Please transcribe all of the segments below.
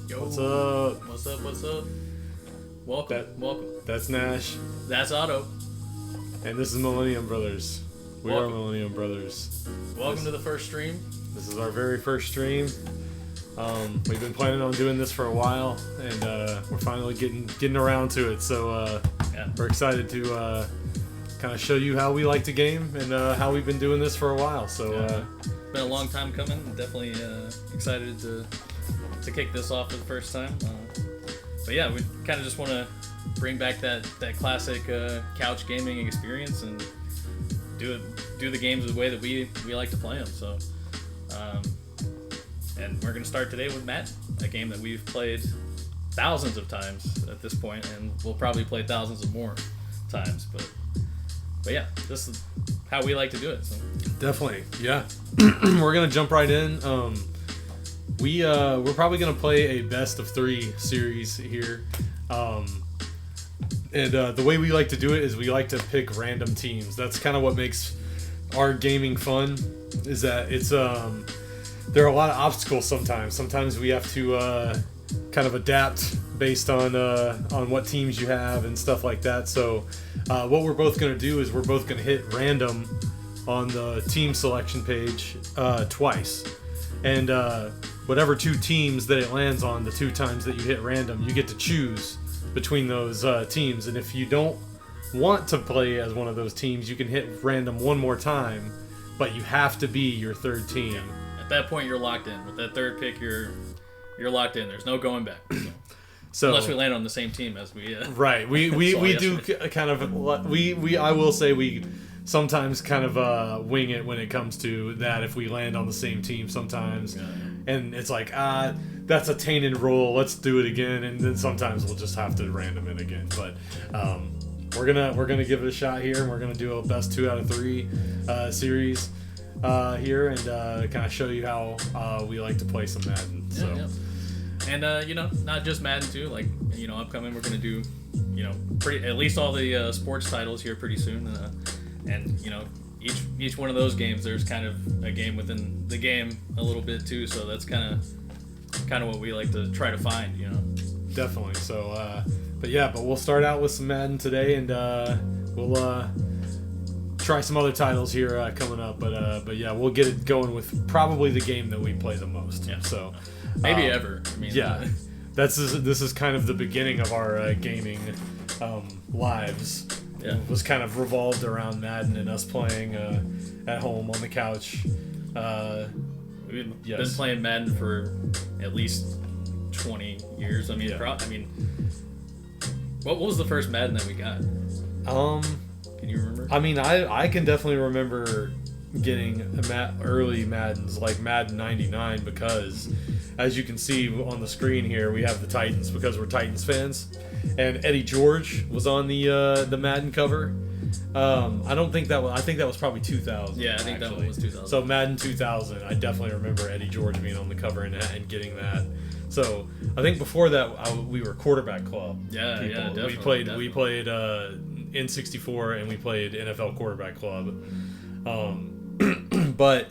Yo. What's up? What's up? What's up? Welcome. Welcome. That's Nash. That's Otto. And this is Millennium Brothers. We Welcome. are Millennium Brothers. Welcome to the first stream. This is our very first stream. We've been planning on doing this for a while, and we're finally getting around to it. So we're excited to kind of show you how we like to game and how we've been doing this for a while. So been a long time coming. Definitely excited to kick this off for the first time. But yeah, we kind of just want to bring back that classic couch gaming experience and do the games the way that we like to play them. So, and we're gonna start today with Madden, a game that we've played thousands of times at this point, and we'll probably play thousands of more times. But yeah, this is how we like to do it. So. Definitely, yeah. We're gonna jump right in. We're probably gonna play a BEST-OF-3 series here, and the way we like to do it is we like to pick random teams. That's kind of what makes our gaming fun. Is that it's there are a lot of obstacles sometimes. Sometimes we have to kind of adapt based on what teams you have and stuff like that. So what we're both gonna do is we're both gonna hit random on the team selection page twice, and whatever two teams that it lands on, the two times that you hit random, you get to choose between those teams. And if you don't want to play as one of those teams, you can hit random one more time, but you have to be your third team. Yeah. At that point, you're locked in. With that third pick, you're locked in. There's no going back. So unless we land on the same team as we right. We do kind of I will say we sometimes kind of wing it when it comes to that. If we land on the same team sometimes. Yeah. And it's like, that's a tainted roll, let's do it again. And then sometimes we'll just have to random it again. But we're gonna give it a shot here, and we're gonna do a best 2 out of 3 series here, and kind of show you how we like to play some Madden. Yeah, so, yeah. And not just Madden too. Like upcoming, we're gonna do at least all the sports titles here pretty soon, and each one of those games, there's kind of a game within the game a little bit too. So that's kind of what we like to try to find, Definitely. So, but we'll start out with some Madden today, and we'll try some other titles here coming up. But yeah, we'll get it going with probably the game that we play the most. Yeah. So maybe ever. I mean, yeah, this is kind of the beginning of our gaming lives. Yeah. It was kind of revolved around Madden and us playing at home on the couch. We've been playing Madden for at least 20 years. I mean, what was the first Madden that we got? Can you remember? I mean, I can definitely remember getting early Maddens like Madden 99 because, as you can see on the screen here, we have the Titans because we're Titans fans. And Eddie George was on the Madden cover. I think that was probably 2000. Yeah, I think that one was 2000. So Madden 2000, I definitely remember Eddie George being on the cover and getting that. So I think before that we were Quarterback Club. Yeah, people. yeah, definitely. We played N64 and we played NFL Quarterback Club. But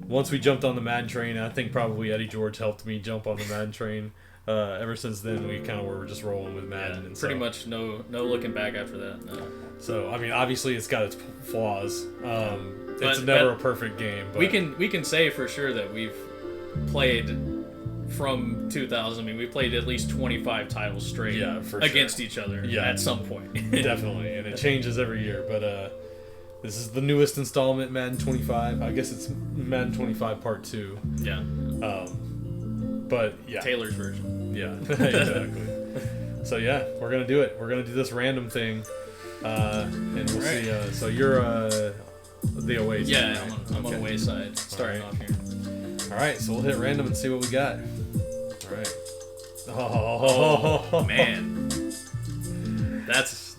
once we jumped on the Madden train, I think probably Eddie George helped me jump on the Madden train. Ever since then, we kind of were just rolling with Madden. Yeah, and pretty much no looking back after that. No. So, I mean, obviously it's got its flaws. It's never a perfect game. But we can say for sure that we've played from 2000. I mean, we played at least 25 titles straight against each other at some point. Definitely, and it changes every year. But this is the newest installment, Madden 25. I guess it's Madden 25 Part 2. Yeah. But yeah, Taylor's version. Yeah, exactly. So yeah, we're gonna do it. We're gonna do this random thing, and we'll see. So you're the away team. Yeah, right? I'm on away side, starting All off here. All right, so we'll hit random and see what we got. All right. Oh man, that's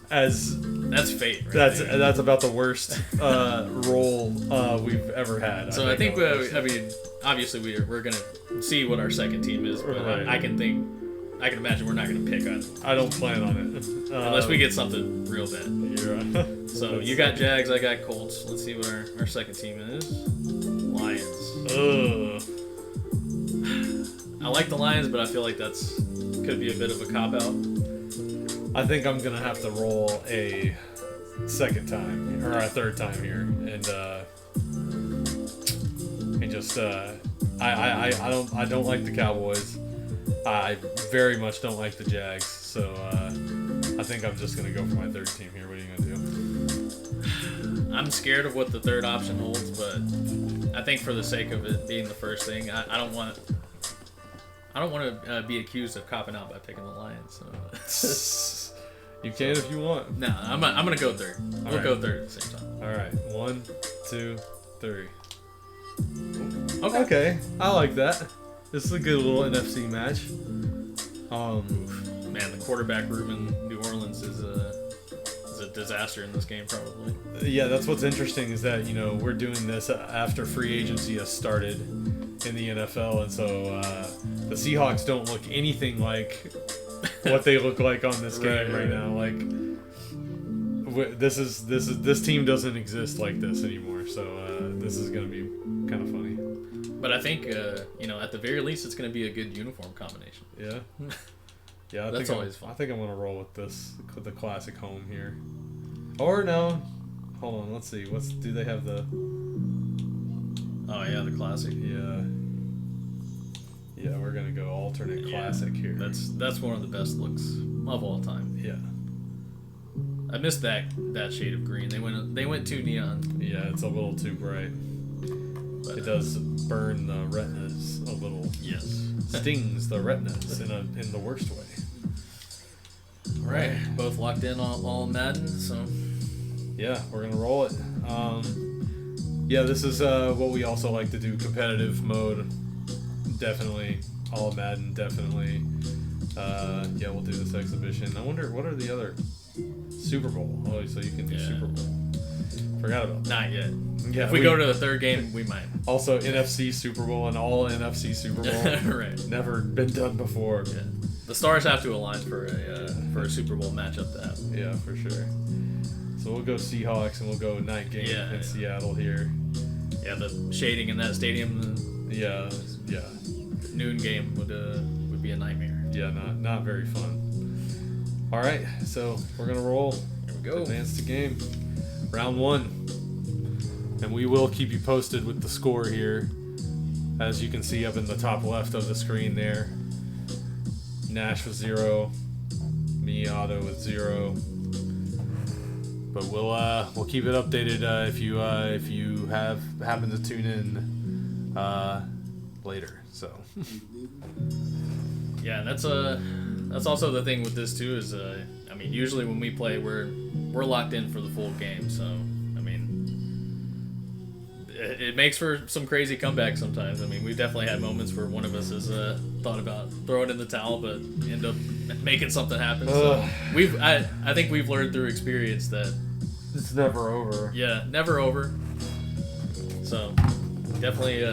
fate. Right there. That's about the worst roll we've ever had. So I think obviously we're gonna see what our second team is, but Right. I can imagine we're not gonna pick on I don't plan on it unless we get something real bad. So you got Jags, I got Colts. Let's see what our second team is. Lions. Ugh. I like the Lions, but I feel like could be a bit of a cop out. I think I'm gonna have to roll a second time or a third time here, and just I don't like the Cowboys. I very much don't like the Jags, so I think I'm just gonna go for my third team here. What are you gonna do? I'm scared of what the third option holds, but I think for the sake of it being the first thing, I don't want to be accused of copping out by picking the Lions. So. You can if you want. No, I'm gonna go third. We'll go third at the same time. All right, 1, 2, 3. Okay. Okay, I like that. This is a good little NFC match. Man, the quarterback room in New Orleans is a disaster in this game, probably. Yeah, that's what's interesting is that we're doing this after free agency has started in the NFL, and so the Seahawks don't look anything like what they look like on this game right now. Like this team doesn't exist like this anymore. So this is gonna be kind of funny. But I think at the very least, it's gonna be a good uniform combination. Yeah. Yeah, That's always fun. I think I'm gonna roll with the classic home here. Or no, hold on. Let's see. Do they have the? Oh yeah, the classic. Yeah. Yeah, we're gonna go alternate classic here. That's one of the best looks of all time. Yeah. I missed that shade of green. They went too neon. Yeah, it's a little too bright. But, it does burn the retinas a little. Yes. Stings the retinas in the worst way. All right, both locked in all Madden, so yeah, we're gonna roll it. Yeah, this is what we also like to do: competitive mode. Definitely, all Madden. Definitely. Yeah, we'll do this exhibition. I wonder what are the other Super Bowl. Oh, so you can do Super Bowl. Forgot about that. Not yet. Yeah, if we go to the third game, we might. Also, NFC Super Bowl and all NFC Super Bowl. Right. Never been done before. Yeah. The stars have to align for a Super Bowl matchup to happen. Yeah, for sure. So we'll go Seahawks and we'll go night game in Seattle here. Yeah, the shading in that stadium. Yeah. Noon game would be a nightmare. Yeah, not very fun. All right, so we're gonna roll. Here we go. Advance the game. Round 1. And we will keep you posted with the score here. As you can see up in the top left of the screen there. Nash with 0. Me, Otto with 0. But we'll keep it updated if you happen to tune in later. So yeah, that's also the thing with this too is usually when we play we're locked in for the full game, so it makes for some crazy comebacks sometimes. We definitely had moments where one of us has thought about throwing in the towel, but end up making something happen. So I think we've learned through experience that it's never over. Yeah, never over. So definitely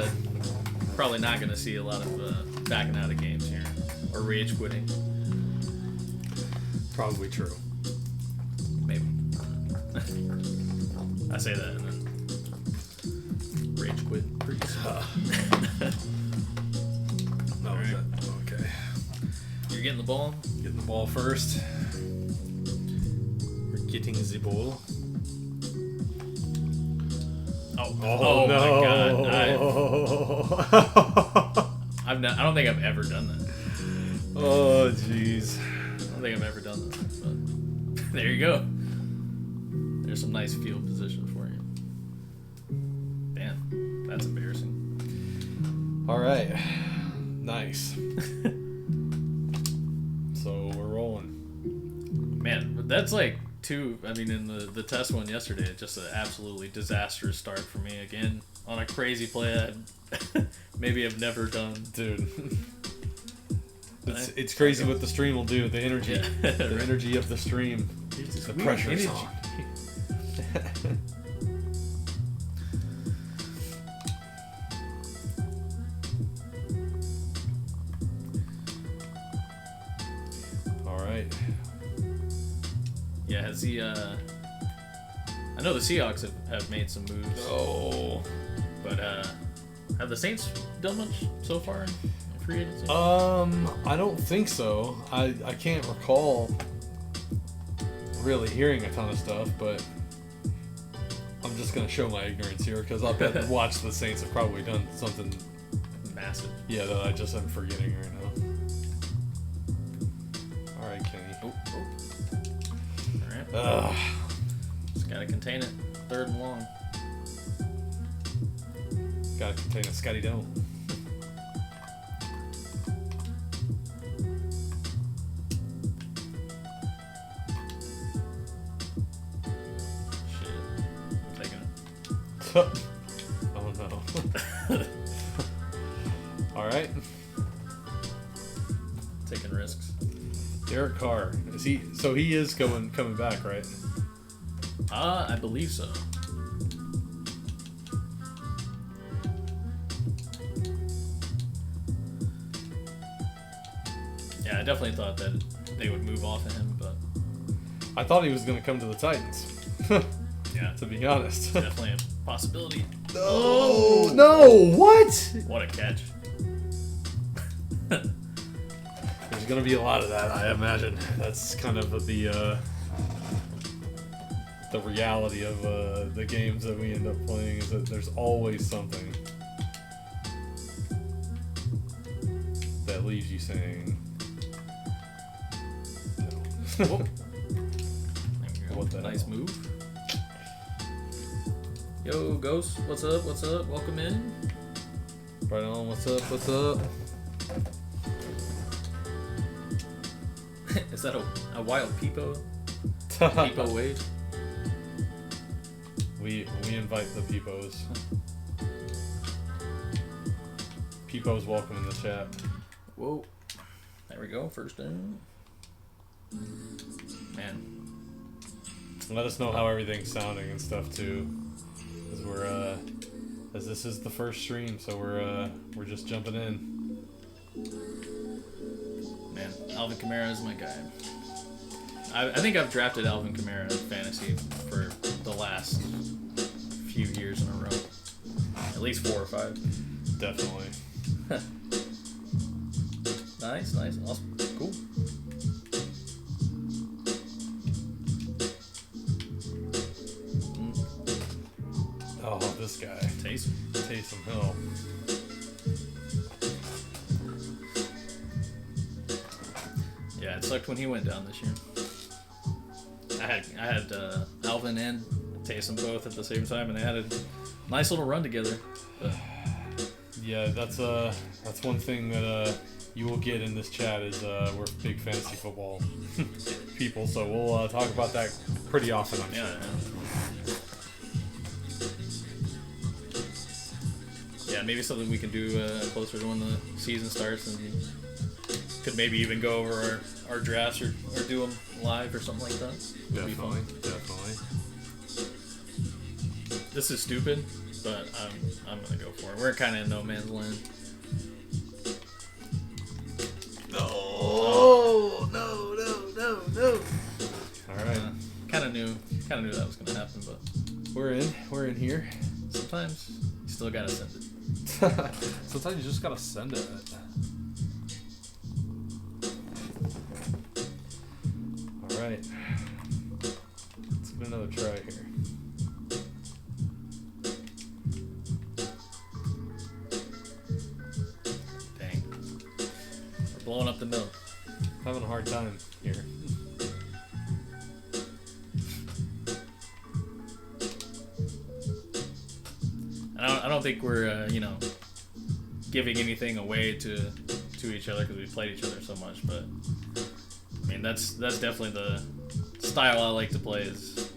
probably not going to see a lot of backing out of games here or rage quitting. Probably true. Maybe. I say that and then rage quit pretty soon. Right. Okay. You're getting the ball? Getting the ball first. We're getting the ball. Oh no. My God. I don't think I've ever done that. Oh, jeez. I don't think I've ever done that. But there you go. There's some nice field position for you. Damn, that's embarrassing. All right. Nice. So we're rolling. Man, but that's like 2, I mean, in the test one yesterday, just an absolutely disastrous start for me again on a crazy play I maybe have never done. Dude. It's crazy what the stream will do. The energy, the energy of the stream, the pressure is on. All right. Yeah, has he? I know the Seahawks have made some moves. Oh. But have the Saints done much so far in free agency? I don't think so. I can't recall really hearing a ton of stuff, but I'm just gonna show my ignorance here because I bet watch the Saints have probably done something massive. Yeah, that I just am forgetting right now. All right, Kenny. Oh. All right. Just gotta contain it. 3rd and long. Gotta contain a Scotty Dome. Oh no. Alright. Taking risks. Derek Carr. He is coming back, right? I believe so. Yeah, I definitely thought that they would move off of him, but I thought he was gonna come to the Titans. Yeah. To be honest. Definitely a possibility. Oh no! What? What a catch. There's gonna be a lot of that, I imagine. That's kind of the reality of the games that we end up playing is that there's always something that leaves you saying no. Whoa. What the nice hell? move. Yo, Ghost, what's up? What's up? Welcome in. Right on, what's up? What's up? Is that a wild peepo? Peepo wave? We invite the peepos. Peepos welcome in the chat. Whoa. There we go, first down. Man. Let us know how everything's sounding and stuff too. Because as this is the first stream, so we're just jumping in. Man, Alvin Kamara is my guy. I think I've drafted Alvin Kamara in fantasy for the last few years in a row. At least 4 or 5. Definitely. Nice, awesome, cool. Oh, this guy. Taysom Hill. Yeah, it sucked when he went down this year. I had Alvin and Taysom both at the same time, and they had a nice little run together. But Yeah, that's one thing that you will get in this chat is we're big fantasy football people, so we'll talk about that pretty often, I'm sure. Yeah, maybe something we can do closer to when the season starts, and could maybe even go over our drafts or do them live or something like that. Would be fun. Definitely. This is stupid, but I'm gonna go for it. We're kind of in no man's land. No. All right. Kind of knew that was gonna happen, but We're in here. sometimes you still gotta send it. Sometimes you just gotta send it. All right. Let's give it another try here. Dang, we're blowing up the middle. Having a hard time here. I don't think we're giving anything away to each other because we played each other so much, but I mean that's definitely the style I like to play is,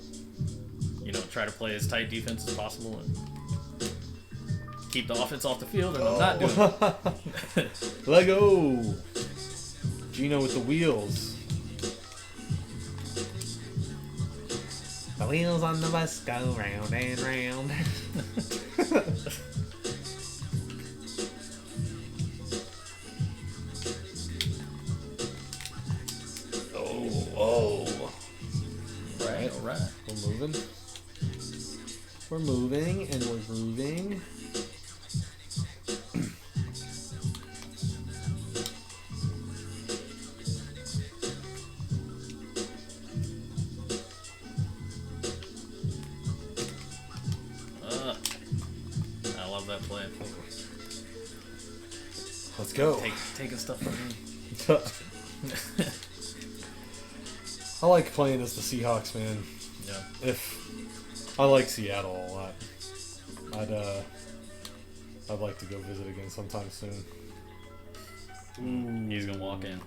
you know, try to play as tight defense as possible and keep the offense off the field, and I'm not doing it. Lego. Gino with the wheels. The wheels on the bus go round and round. Oh. Right, all right. We're moving. We're moving and we're grooving. I love that play. Let's go. Taking stuff from me. I like playing as the Seahawks, man. Yeah. If I like Seattle a lot, I'd like to go visit again sometime soon. He's gonna walk in.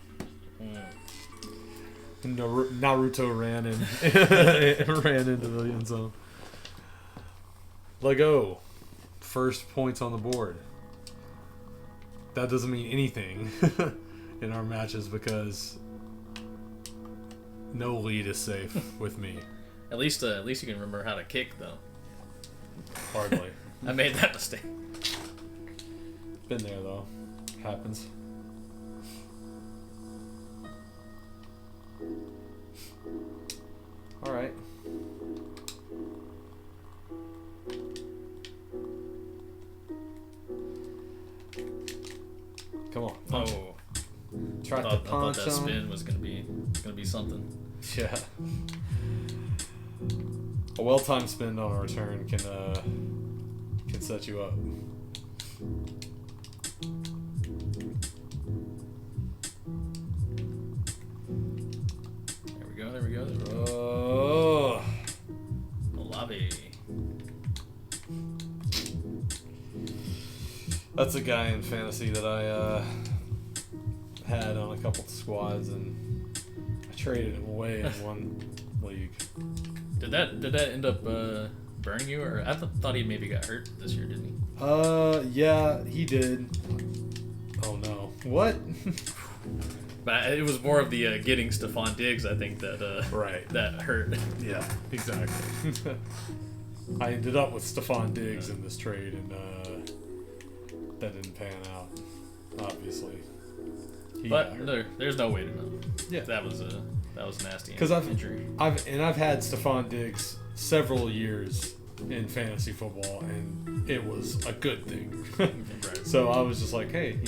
Naruto ran into the end zone. Lego, first points on the board. That doesn't mean anything in our matches because no lead is safe with me. At least you can remember how to kick, though. Hardly. I made that mistake. Been there though. Happens. All right. Come on. Punch. Oh, Try to I thought punch that him. spin was gonna be something. Yeah. A well-timed spin on a return can set you up. There we go. Oh. Olave. That's a guy in fantasy that I had on a couple of squads, and I traded him away in one league. Did that end up burning you, or I thought he maybe got hurt this year, didn't he? Yeah, he did. Oh no. What? But it was more of the getting Stephon Diggs, I think, that Right. that hurt. Yeah, exactly. I ended up with Stephon Diggs in this trade, and that didn't pan out, obviously. But there's no way to know. Yeah. That was nasty. Because injury. I've had Stephon Diggs several years in fantasy football, and it was a good thing. Right. So I was just like, hey,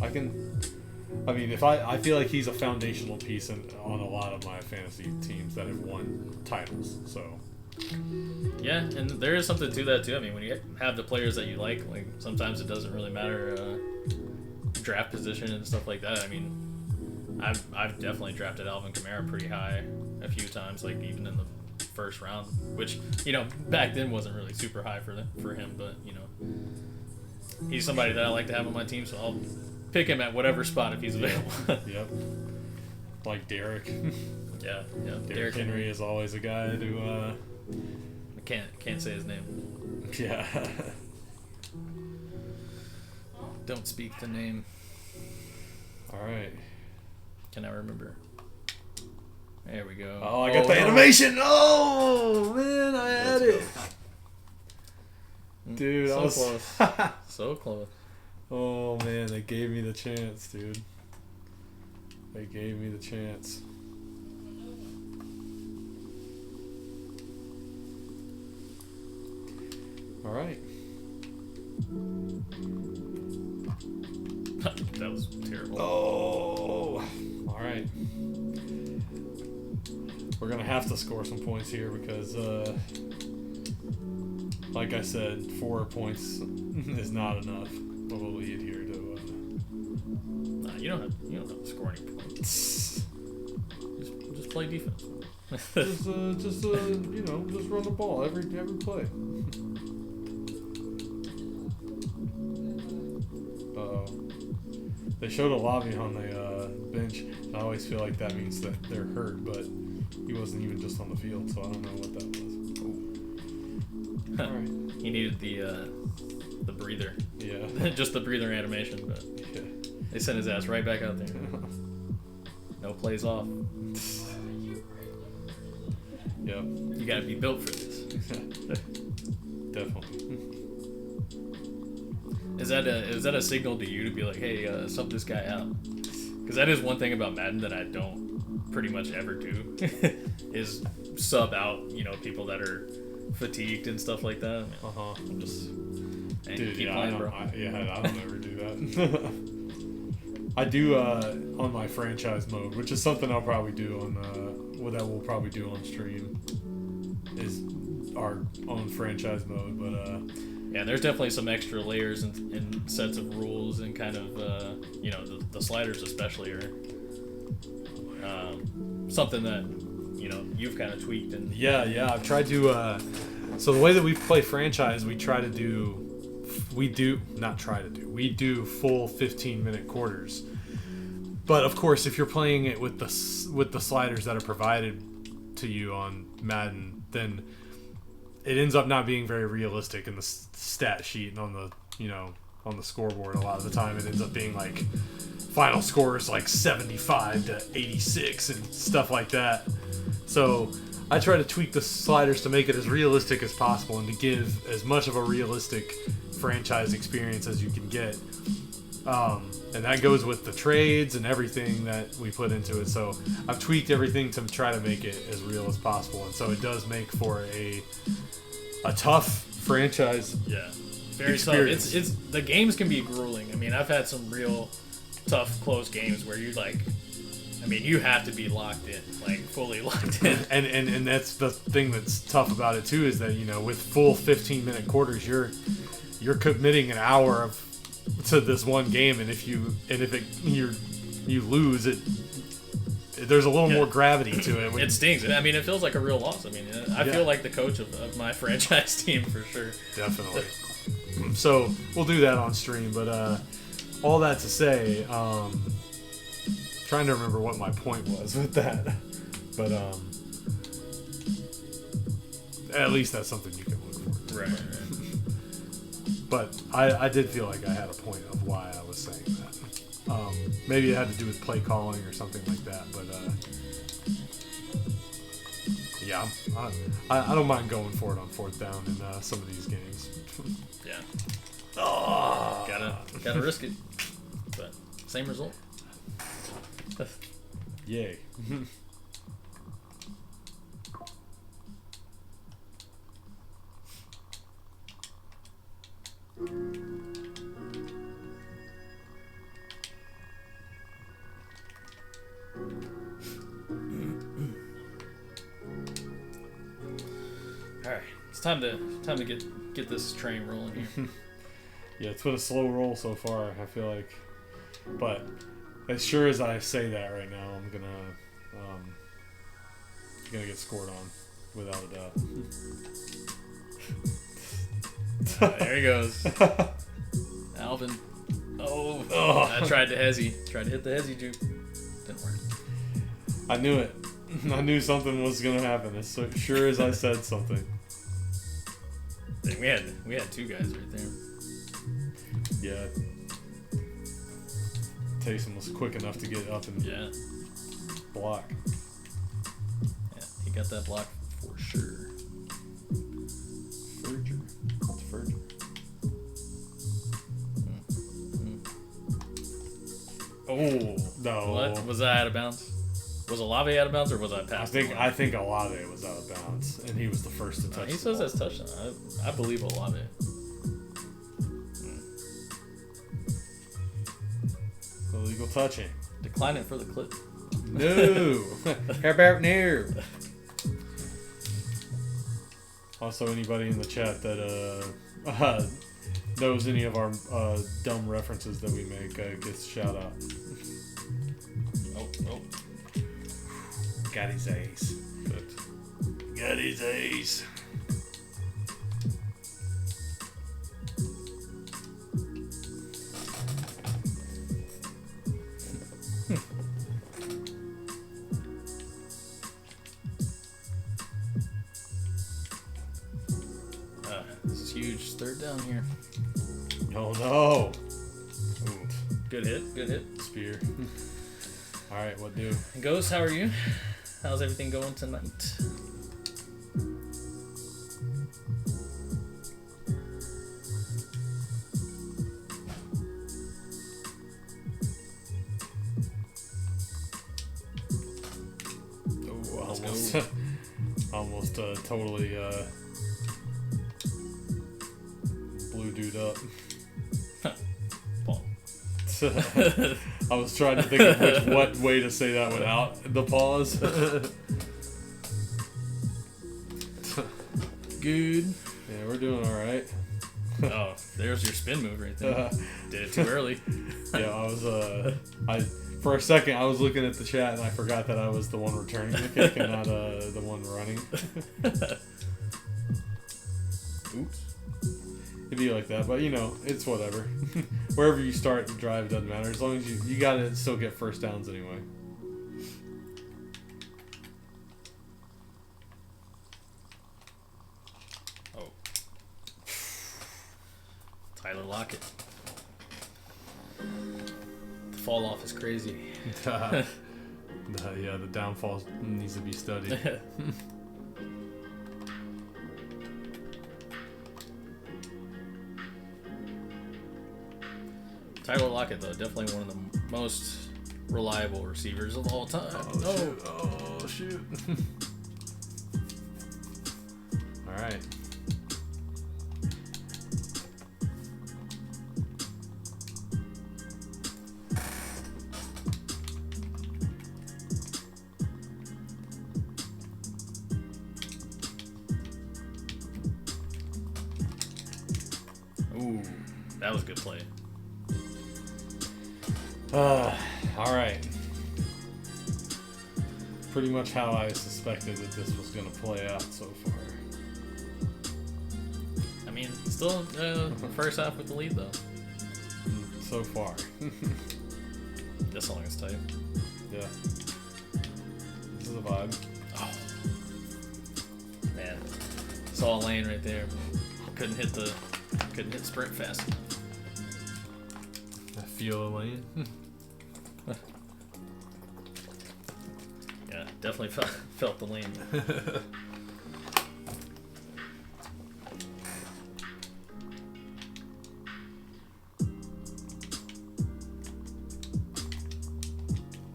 I feel like he's a foundational piece on a lot of my fantasy teams that have won titles. So Yeah, and there is something to that too. I mean, when you have the players that you like sometimes it doesn't really matter draft position and stuff like that. I mean, I've definitely drafted Alvin Kamara pretty high a few times, like even in the first round, which back then wasn't really super high for him, but he's somebody that I like to have on my team, so I'll pick him at whatever spot if he's available. Yep. Like Derek. Yeah. Derek Henry is always a guy who I can't say his name. Yeah. Don't speak the name. All right. Can I remember? There we go. Oh, I got the animation. Oh man, I had it. Dude, so I was close. So close. Oh man, they gave me the chance, dude. They gave me the chance. All right. That was terrible. Oh. All right. We're gonna have to score some points here because, like I said, 4 points is not enough of a lead here to. Nah, you don't have to score any points. Just play defense. just run the ball every play. Uh-oh. They showed a lobby on the bench. And I always feel like that means that they're hurt, but he wasn't even just on the field, so I don't know what that was. All right. He needed the breather. Yeah. Just the breather animation, but Yeah. they sent his ass right back out there. No plays off. Yep. You gotta be built for this. Definitely. Is that a signal to you to be like, hey, sub this guy out? Because that is one thing about Madden that I don't pretty much ever do, is sub out, people that are fatigued and stuff like that. I'm just, Dude, keep yeah, playing, I bro. don't ever do that. I do on my franchise mode, which is something I'll probably do on that we'll probably do on stream, is our own franchise mode. But yeah, there's definitely some extra layers and sets of rules and kind of the sliders especially are something that you've kind of tweaked and yeah, I've tried to. So the way that we play franchise, we do full 15-minute quarters. But of course, if you're playing it with the sliders that are provided to you on Madden, then it ends up not being very realistic in the stat sheet and on the on the scoreboard. A lot of the time, it ends up being like final scores like 75 to 86 and stuff like that. So I try to tweak the sliders to make it as realistic as possible and to give as much of a realistic franchise experience as you can get. And that goes with the trades and everything that we put into it. So I've tweaked everything to try to make it as real as possible. And so it does make for a tough franchise. Yeah, very experience. tough. It's the games can be grueling. I mean, I've had some real tough, close games where you you have to be locked in, like fully locked in. And that's the thing that's tough about it too, is that with full 15-minute quarters, you're committing an hour to this one game, and if you lose it, there's a little more gravity to it. It stings. I mean, it feels like a real loss. I mean, I feel like the coach of my franchise team for sure. Definitely. So we'll do that on stream, but all that to say, trying to remember what my point was with that, but at least that's something you can look forward to. Right. But I did feel like I had a point of why I was saying that. Maybe it had to do with play calling or something like that, but yeah, I don't mind going for it on fourth down in some of these games. Yeah. Oh, gotta risk it, but same result. Yay. All right, it's time to get this train rolling here. Yeah, it's been a slow roll so far, I feel like, but as sure as I say that right now, I'm gonna get scored on without a doubt. There he goes, Alvin. Oh, I tried to hit the hezzy juke. Didn't work. I knew it. I knew something was gonna happen as sure as I said something. Dang, we had two guys right there. Yeah. Taysom was quick enough to get up and block. Yeah, he got that block for sure. Ferger. What's Ferger? Oh No. What was that out of bounds? Was Olave out of bounds or was I past? I think Olave was out of bounds, and he was the first to touch. He says that's touchdown. I believe Olave. Illegal touching. Decline it for the clip. No. How about no? Also, anybody in the chat that knows any of our dumb references that we make gets a shout out. Oh. Got his ace. Good. Got his ace. This is huge. Third down here. Oh no! Ooh, good hit. Good hit. Spear. All right, what do? Ghost, how are you? How's everything going tonight? Almost totally blue dude up. Paul. I was trying to think of what way to say that without the pause. Good. Yeah, we're doing all right. Oh, there's your spin move right there. Did it too early. Yeah, I was for a second I was looking at the chat and I forgot that I was the one returning the kick and not the one running. Oops. It'd be like that, but you know, it's whatever. Wherever you start the drive, it doesn't matter as long as you gotta still get first downs anyway. Oh. Tyler Lockett. The fall off is crazy. Yeah, the downfall needs to be studied. Tyler Lockett, though, definitely one of the most reliable receivers of all time. Oh, shoot. All right. Ooh, that was a good play. All right. Pretty much how I suspected that this was going to play out so far. I mean, still first half with the lead, though. So far. This song is tight. Yeah. This is a vibe. Oh. Man. Saw a lane right there, but couldn't hit sprint fast enough. I feel the lane. Yeah, definitely felt the lane.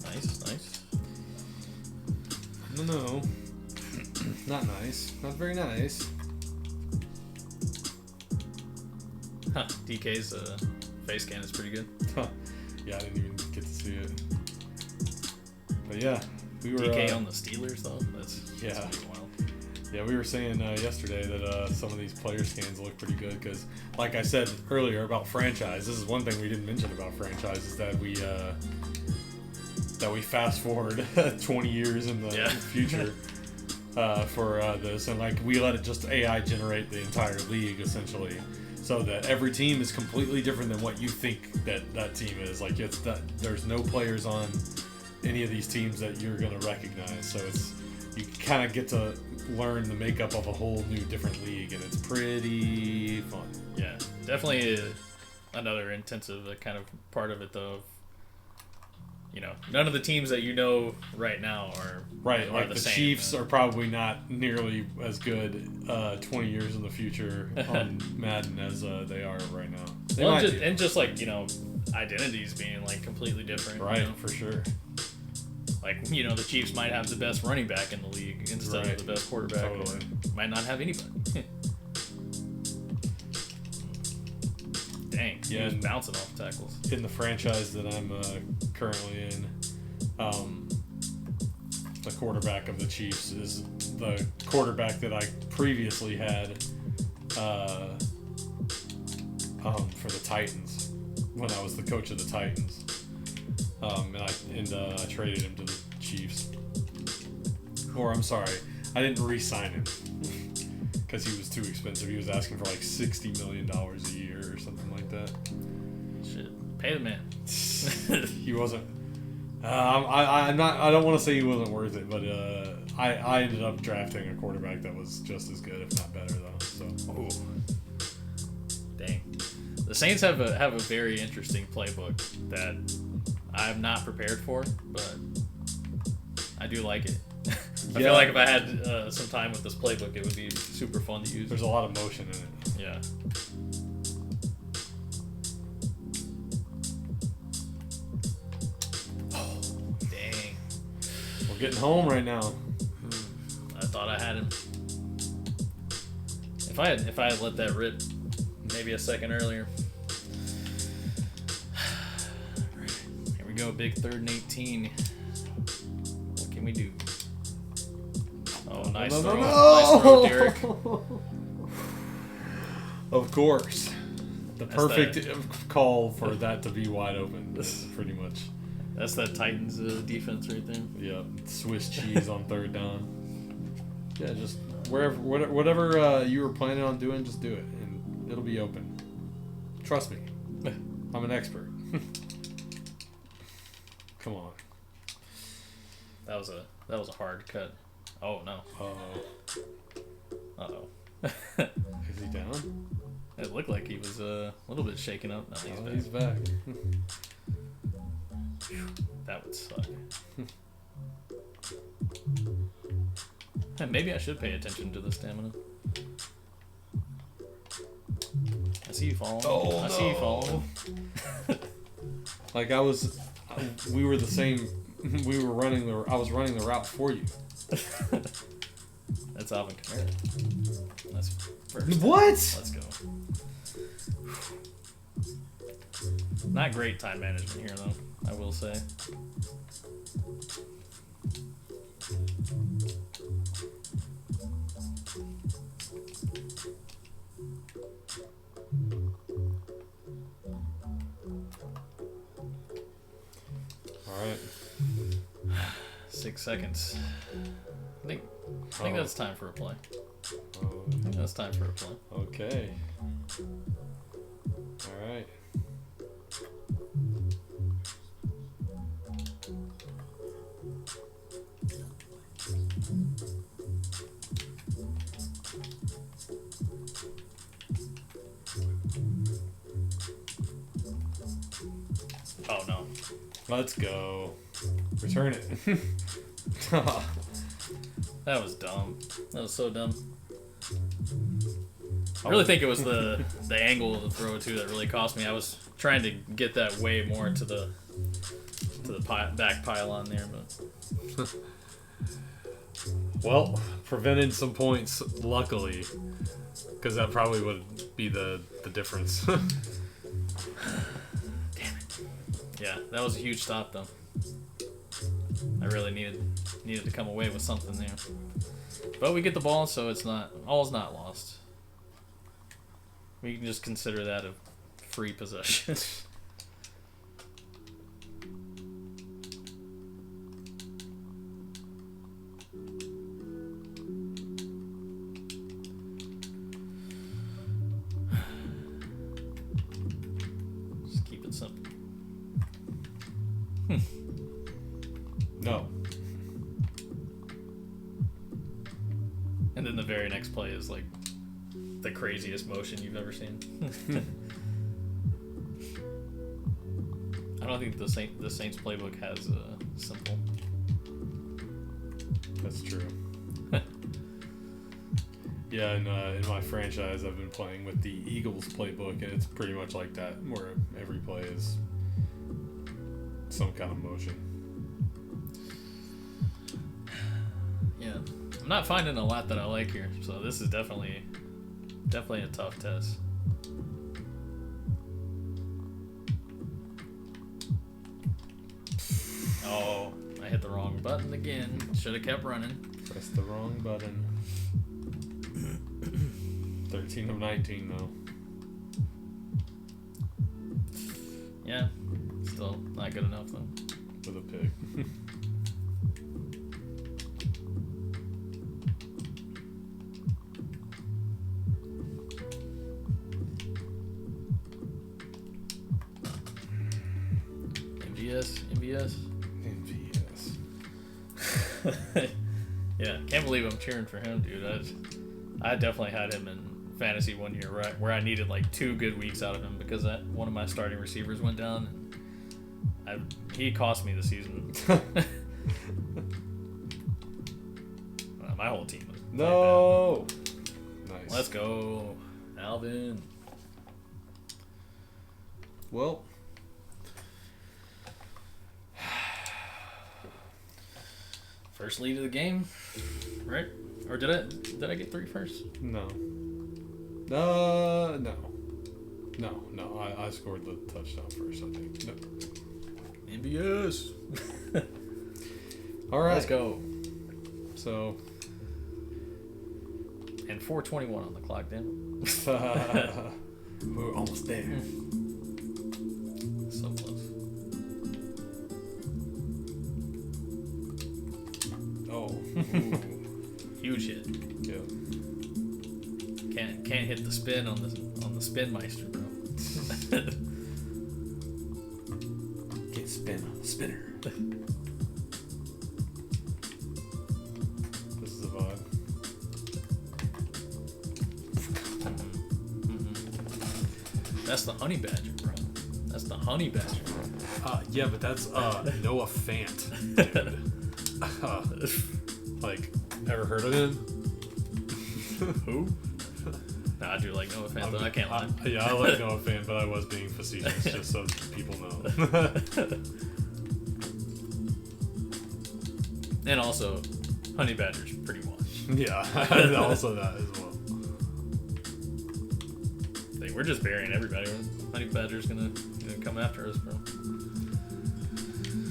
Nice. No. Not nice. Not very nice. Huh, DK's face scan is pretty good. Yeah, I didn't even get to see it. But yeah, we were DK on the Steelers though. That's pretty wild. Yeah, we were saying yesterday that some of these player scans look pretty good because, like I said earlier about franchise, this is one thing we didn't mention about franchise is that we fast forward 20 years in the future for this, and like we let it just AI generate the entire league essentially. So that every team is completely different than what you think that team is. Like there's no players on any of these teams that you're gonna recognize. So you kind of get to learn the makeup of a whole new different league, and it's pretty fun. Yeah, definitely another intensive kind of part of it though. You know, none of the teams that you know right now are like the the same. Chiefs are probably not nearly as good 20 years in the future on Madden as they are right now. And just like, you know, identities being like completely different. Right, you know? for sure. Like, you know, the Chiefs might have the best running back in the league instead of the best quarterback. Totally. Or might not have anybody. Dang, he was bouncing off tackles. In the franchise that I'm currently in, the quarterback of the Chiefs is the quarterback that I previously had for the Titans when I was the coach of the Titans. And I traded him to the Chiefs. Or I'm sorry, I didn't re-sign him because he was too expensive. He was asking for like $60 million a year or something like that. Shit, pay the man. He wasn't. I don't want to say he wasn't worth it, but I ended up drafting a quarterback that was just as good, if not better, though. So. Ooh. The Saints have a very interesting playbook that I'm not prepared for, but I do like it. I feel like if I had some time with this playbook, it would be super fun to use. There's a lot of motion in it. Yeah. Oh, dang. We're getting home right now. I thought I had him. If I had let that rip maybe a second earlier. Here we go, big 3rd and 18. What can we do? Oh, nice throw. Nice throw, Derek. Of course. The perfect call for that to be wide open, pretty much. That's that Titans defense right there. Yeah, Swiss cheese on 3rd down. Yeah, just whatever you were planning on doing, just do it, and it'll be open. Trust me, I'm an expert. Come on. That was a hard cut. Oh no. Uh-oh. Is he down? It looked like he was a little bit shaken up. No, He's back. That would suck. Maybe I should pay attention to the stamina. I see you falling. Oh, I see you falling. Like we were the same. We were I was running the route for you. That's Alvin Kamara. That's first. What? Let's go. Not great time management here, though, I will say. All right. 6 seconds. I think that's time for a play. I think that's time for a play. Okay. All right. Oh no. Let's go. Return it. That was dumb. That was so dumb. I really think it was the angle of the throw too that really cost me. I was trying to get that way more to the back pylon there, but Well, prevented some points, luckily, because that probably would be the difference. damn it. Yeah, that was a huge stop though. I really needed to come away with something there. But we get the ball, so it's not all's not lost. We can just consider that a free possession. Just keep it simple. No. And then the very next play is like the craziest motion you've ever seen. I don't think the Saints playbook has simple. That's true. Yeah, and in my franchise, I've been playing with the Eagles playbook, and it's pretty much like that, where every play is some kind of motion. Yeah, I'm not finding a lot that I like here, so this is definitely a tough test. Oh, I hit the wrong button again. Should have kept running. Press the wrong button. 13 of 19, though. Yeah, still not good enough though. With a pick. MVS. Yeah, can't believe I'm cheering for him, dude. I definitely had him in fantasy one year where I needed like 2 good weeks out of him because one of my starting receivers went down. And he cost me the season. My whole team was no. Nice. Let's go, Alvin. Well, first lead of the game, right? Or did I get 3 first? No. No. I scored the touchdown first, I think. No. MBS. All right. Let's go. So. And 4:21 on the clock, damn. We're almost there. So close. Oh. Huge hit. Yeah. Can't hit the spin on the spin meister, bro. Can't spin on the spinner. This is a vibe. That's the honey badger, bro. That's the honey badger. Yeah, but that's Noah Fant, dude. Like, ever heard of him? Who? Nah, I do like Noah Fant, though. I can't lie. Yeah, I like Noah Fant, but I was being facetious, just so people know. And also, honey badger's pretty washed. Yeah, also that as well. Like, we're just burying everybody. Honey badger's gonna come after us, bro.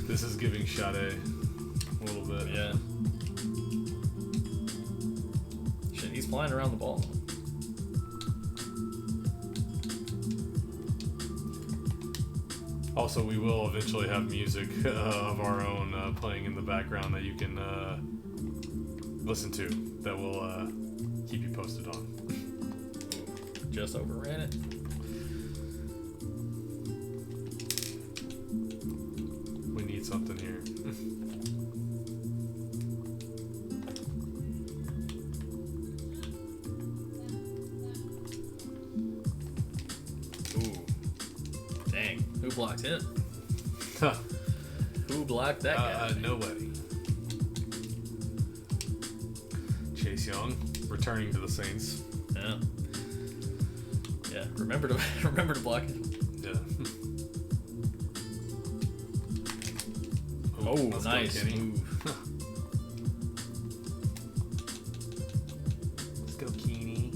This is giving Sade a little bit. Yeah. Shit, he's flying around the ball. Also, we will eventually have music of our own playing in the background that you can listen to, that will keep you posted on. Just overran it. We need something here. Ooh. Dang. Who blocked him? Who blocked that guy? Nobody. Chase Young returning to the Saints. Yeah. Yeah. Remember to block it. Yeah. Oh, let's nice. Go, Kenny. Ooh. Let's go, Keeney.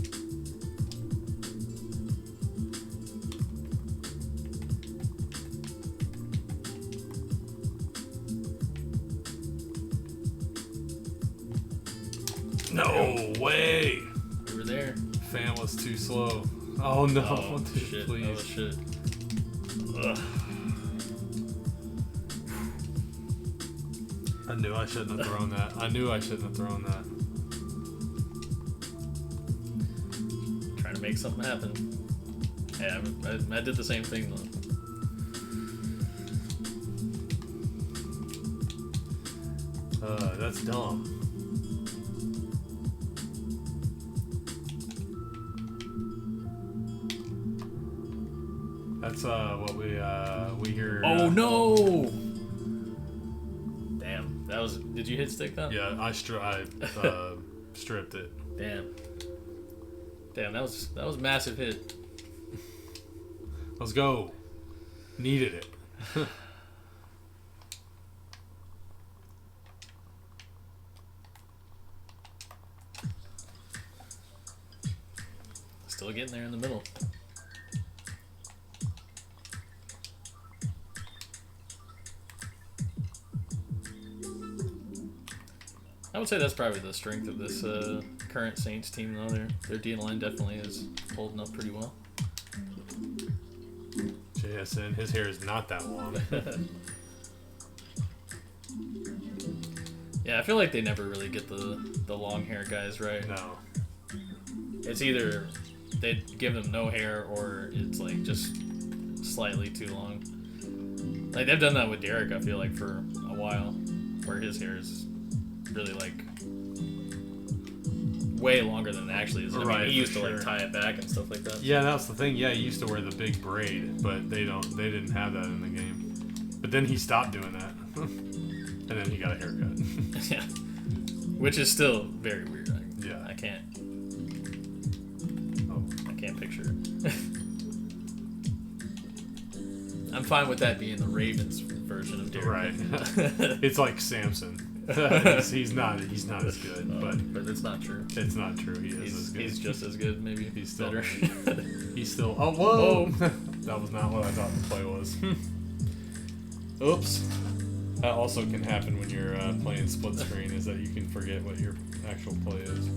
No way! We were there. Fan was too slow. Oh no! Oh, Dude, shit. please. Oh, shit. Ugh. I knew I shouldn't have thrown that. Trying to make something happen. Yeah, I did the same thing though. That's dumb. That's what we hear. Oh no! Damn, that was. Did you hit stick that? Yeah, I stripped it. Damn, that was a massive hit. Let's go. Needed it. Still getting there in the middle. I would say that's probably the strength of this current Saints team, though. Their D-line definitely is holding up pretty well. JSN, his hair is not that long. Yeah, I feel like they never really get the long hair guys right. No. It's either they give them no hair or it's like just slightly too long. Like they've done that with Derek, I feel like, for a while, where his hair is really like way longer than it actually is. I mean, Right, he used for to like sure. tie it back and stuff like that. Yeah, that's the thing. Yeah, he used to wear the big braid, but they didn't have that in the game. But then he stopped doing that, and then he got a haircut. Yeah, which is still very weird. Yeah. I can't picture it. I'm fine with that being the Ravens version of Derek. Right. It's like Samson. he's not as good, but it's not true. it's not true. He is as good. He's just as good, maybe. He's still better. He's still. Oh, whoa! That was not what I thought the play was. Oops. That also can happen when you're playing split screen. Is that you can forget what your actual play is.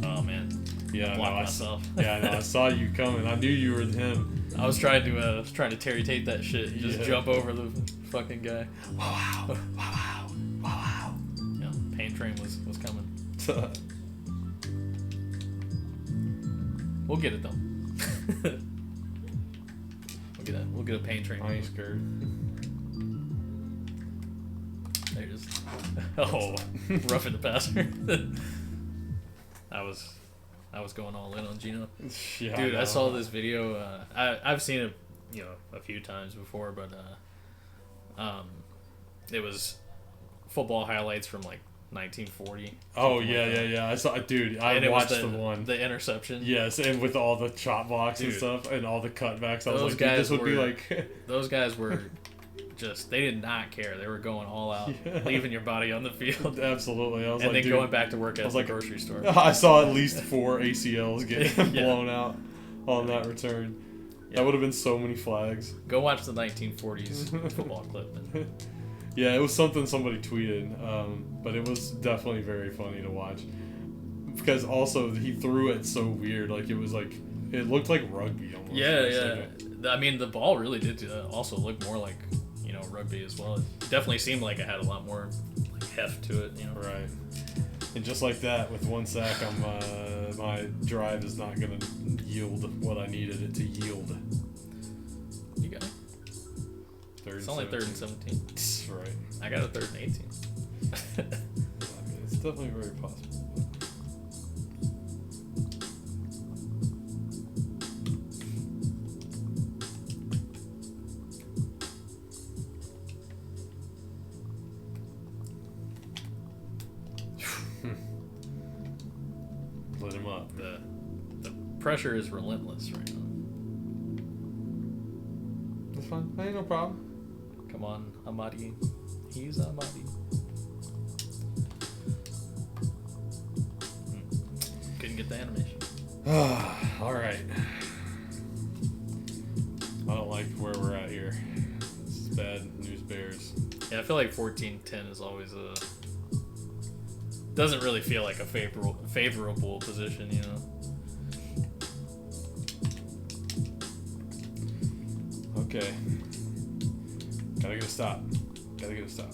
Oh man. Yeah, Block no, myself. I know. I saw you coming. I knew you were him. I was trying to Terry Tate that shit. Just Yeah. jump over the fucking guy. Wow! Wow! Wow! Yeah, pain train was coming. We'll get it though. We'll get a pain train. I ain't scared. There it is. Oh, roughing the passer. I was going all in on Gino. Yeah, Dude, I know. saw this video. I've seen it, a few times before, but it was football highlights from like 1940. Oh yeah. I saw, dude. I And it was watched the one. the interception. Yes, and with all the chop blocks and Dude. stuff, and all the cutbacks, I was Those like, dude, this guys would be were- like. Those guys were they did not care. They were going all out, Yeah. leaving your body on the field, Absolutely, I was and like, then dude, going back to work at was the like- grocery store. I saw at least 4 ACLs get Yeah. blown out on that return. Yeah. That would have been so many flags. Go watch the 1940s football clip. Then. Yeah, it was something somebody tweeted, but it was definitely very funny to watch. Because also he threw it so weird, like it was like it looked like rugby almost. for a Yeah. second. I mean, the ball really did also look more like rugby as well. It definitely seemed like it had a lot more like heft to it. Right. And just like that, with 1 sack, my drive is not gonna yield what I needed it to yield. You got it. It's only 3rd and 17. Right. I got a 3rd and 18. I mean, it's definitely very possible. Lit him up. The pressure is relentless right now. That's fine. Ain't no problem. Come on, Amadi. He's Amadi. Couldn't get the animation. All right. I don't like where we're at here. This is bad news bears. Yeah, I feel like 14-10 is always doesn't really feel like a favorable position, Okay. Gotta get a stop.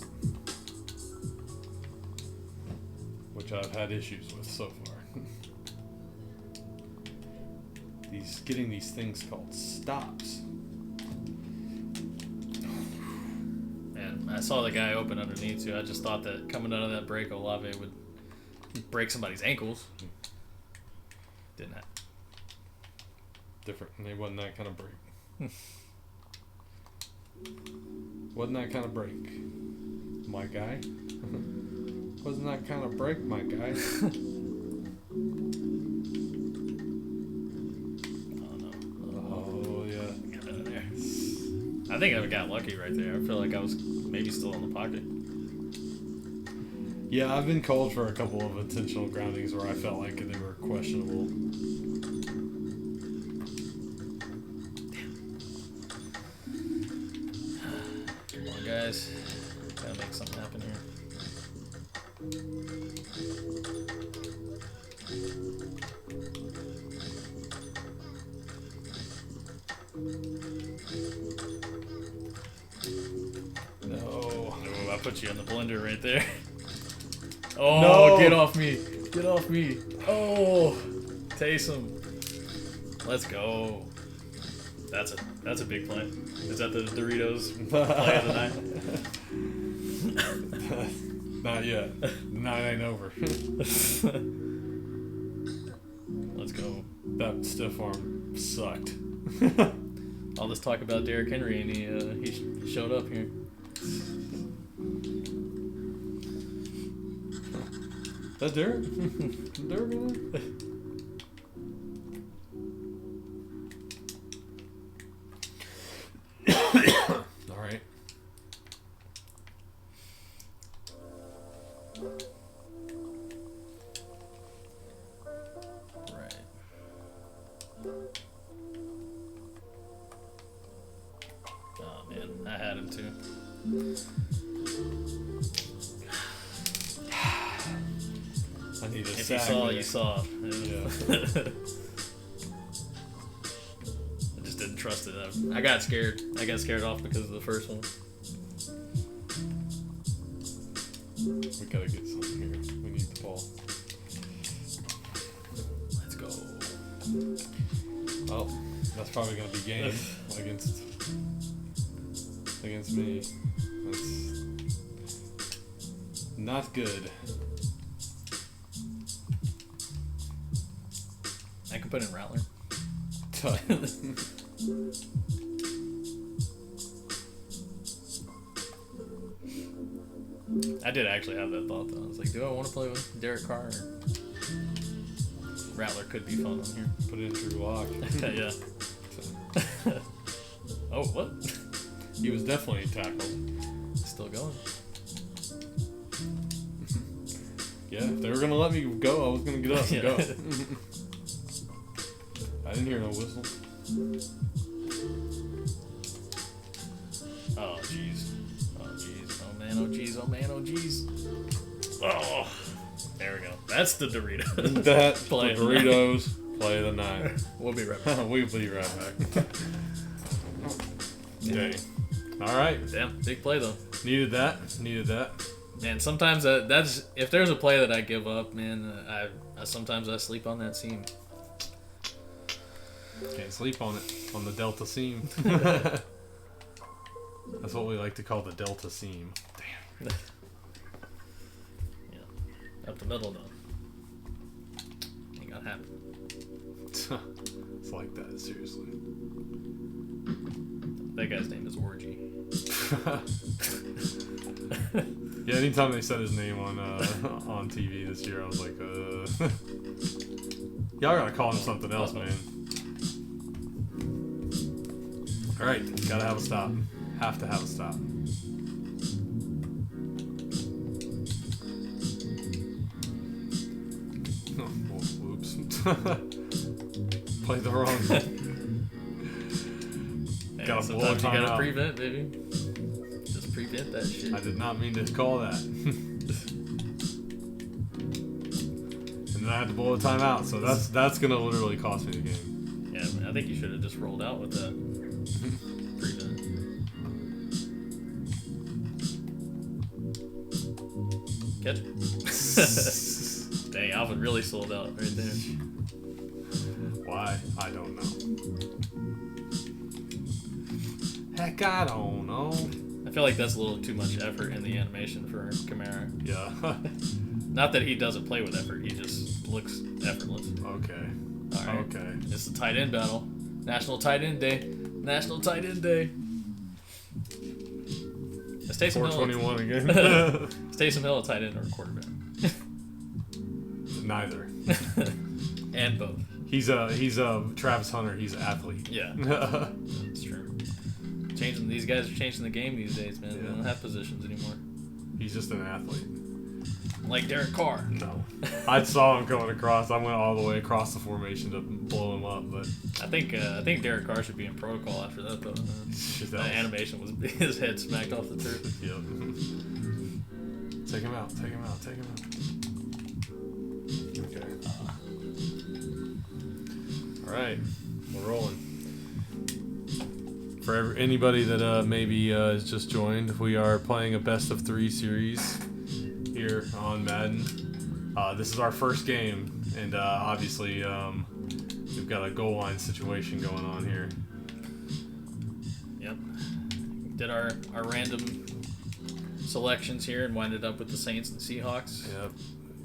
Which I've had issues with so far. Getting these things called stops. And I saw the guy open underneath too. I just thought that coming out of that break, Olave would break somebody's ankles. Didn't happen. Different. And it wasn't that kind of break. Wasn't that kind of break, my guy? Wasn't that kind of break, my guy? Oh, yeah. Get out of there. I think I got lucky right there. I feel like I was maybe still in the pocket. Yeah, I've been called for a couple of intentional groundings where I felt like they were questionable. Come on, guys. Gotta make something happen here. No. Oh, I put you in the blender right there. Oh, No. get off me. Get off me. Oh, Taysom. Let's go. That's a big play. Is that the Doritos play of the night? Not yet. The night ain't over. Let's go. That stiff arm sucked. All this talk about Derrick Henry, and he showed up here. That Derrick? Derrick in there? All right. Right. Oh man, I had him too. I need a If sack you saw, there. you saw. Yeah. I just didn't trust it. I got scared. I got scared off because of the first one. We gotta get something here. We need the ball. Let's go. Oh, that's probably gonna be game against me. That's not good. I can put in Rattler. I did actually have that thought though. I was like, do I want to play with Derek Carr? Or Rattler could be fun on here. Put it in Drew Lock. Yeah. Oh, what? He was definitely tackled. Still going. Yeah, if they were gonna let me go, I was gonna get up and go. Yeah. I didn't hear no whistle. Oh, jeez. Oh, jeez. Oh, man. Oh, jeez. Oh, man. Oh, jeez. Oh. There we go. That's the Doritos. That Play the of the Doritos play of the night. We'll be right back. We'll be right back. Dang. All right. Damn. Big play, though. Needed that. Needed that. Man, sometimes that's if there's a play that I give up, man, I sometimes I sleep on that seam. Can't sleep on it. On the Delta seam. That's what we like to call the Delta seam. Damn. Yeah. Up the middle, though. Ain't gonna happen. It's like that, seriously. That guy's name is Orgy. Yeah, anytime they said his name on TV this year, I was like, y'all gotta call him something else, man. All right, gotta have a stop. Have to have a stop. Oh, whoops. Played the wrong. Man, Gotta blow a sometimes you gotta timeout. prevent, baby. Just prevent that shit. I did not mean to call that. And then I had to blow a timeout, so that's gonna literally cost me the game. Yeah, man, I think you should have just rolled out with that. Prevent. Catch it. Dang, Alvin really sold out right there. Why? I don't know. Heck, I don't know. I feel like that's a little too much effort in the animation for Kamara. Yeah. Not that he doesn't play with effort, he just looks effortless. Okay. Alright. Okay. It's a tight end battle. National Tight End Day. National Tight End Day. Is Taysom Hill 421 again. Is Taysom Hill a tight end or a quarterback? Neither. And both. He's Travis Hunter. He's an athlete. Yeah. That's true. These guys are changing the game these days, man. Yeah. They don't have positions anymore. He's just an athlete. Like Derek Carr. No. I saw him going across. I went all the way across the formation to blow him up, but I think Derek Carr should be in protocol after that, though. The was- animation was his head smacked off the turf. Yep. Take him out. Take him out. Take him out. Okay. All right. We're rolling. For anybody that maybe has just joined, we are playing a best-of-3 series here on Madden. This is our first game, and obviously we've got a goal line situation going on here. Yep. Did our random selections here and winded up with the Saints and Seahawks. Yep.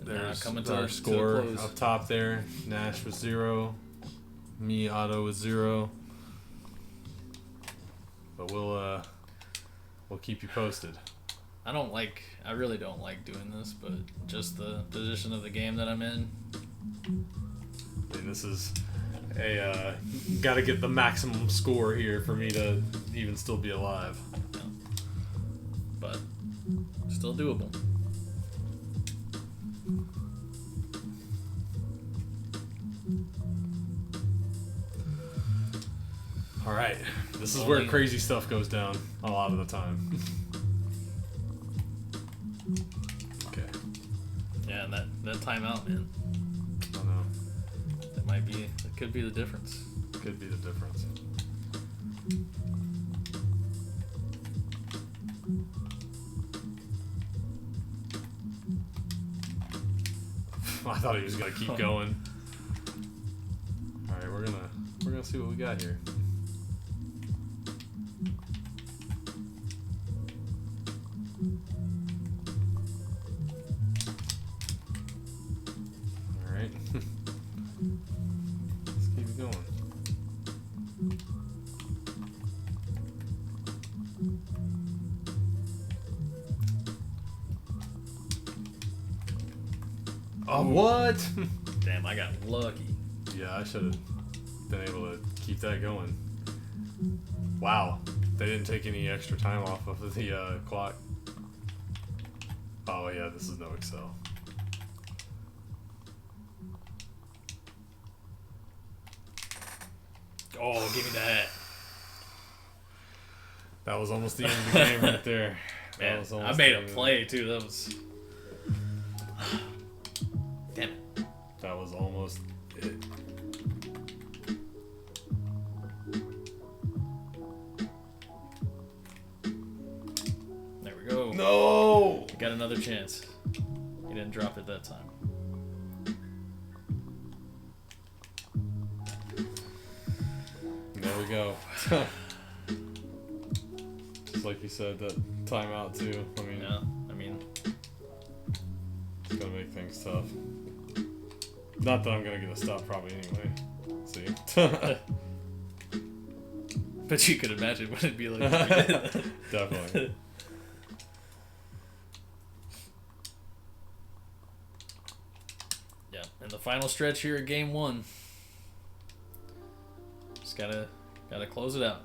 And There's coming our score to a close. up top there. Nash was 0. Me, Otto was 0. But we'll keep you posted. I really don't like doing this, but just the position of the game that I'm in. I mean, this is got to get the maximum score here for me to even still be alive. Yeah. But still doable. All right, this is where crazy stuff goes down a lot of the time. Okay. Yeah, and that timeout, man. I know. That could be the difference. Could be the difference. I thought he was gonna keep going. All right, we're gonna see what we got here. All right, let's keep it going. Oh, what? Damn, I got lucky. Yeah, I should have been able to keep that going. Wow, they didn't take any extra time off of the clock. Oh yeah, this is no Excel. Oh, give me that. That was almost the end of the game right there. Man, Was I almost made the a end of play too. That was. Damn it. That was almost it. There we go. No! Got another chance. He didn't drop it that time. There we go. Just like you said, that timeout too. I mean, Yeah, I mean, it's gonna make things tough. Not that I'm gonna get a stop probably anyway. See? but you could imagine what it'd be like. If you did that. Definitely. Yeah, and the final stretch here at game 1. Just gotta close it out.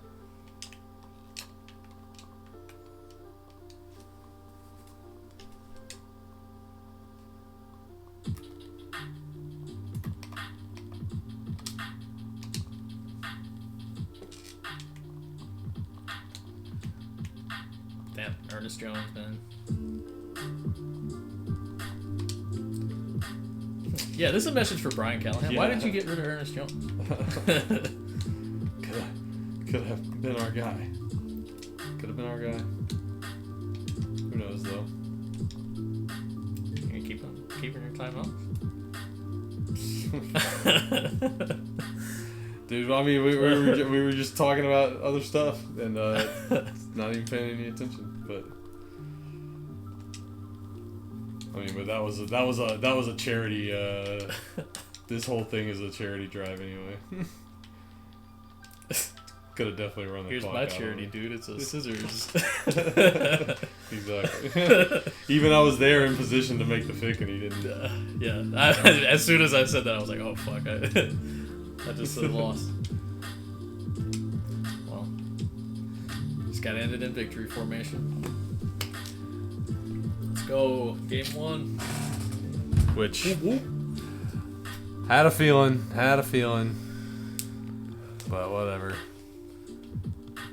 Damn, Ernest Jones, man. Yeah, this is a message for Brian Callahan. Yeah. Why did you get rid of Ernest Jones? Could have been our guy. Could have been our guy. Who knows though? You keeping your time off? Dude, I mean, we were just talking about other stuff and not even paying any attention. But I mean, but that was a charity. This whole thing is a charity drive anyway. Could have definitely run the Here's clock my out charity, on dude. It's a scissors. Exactly. Even I was there in position to make the pick, and he didn't. Yeah. As soon as I said that, I was like, oh fuck! I just lost. Well, just got ended in victory formation. Let's go, game 1. Which Whoop, whoop. had a feeling, but whatever.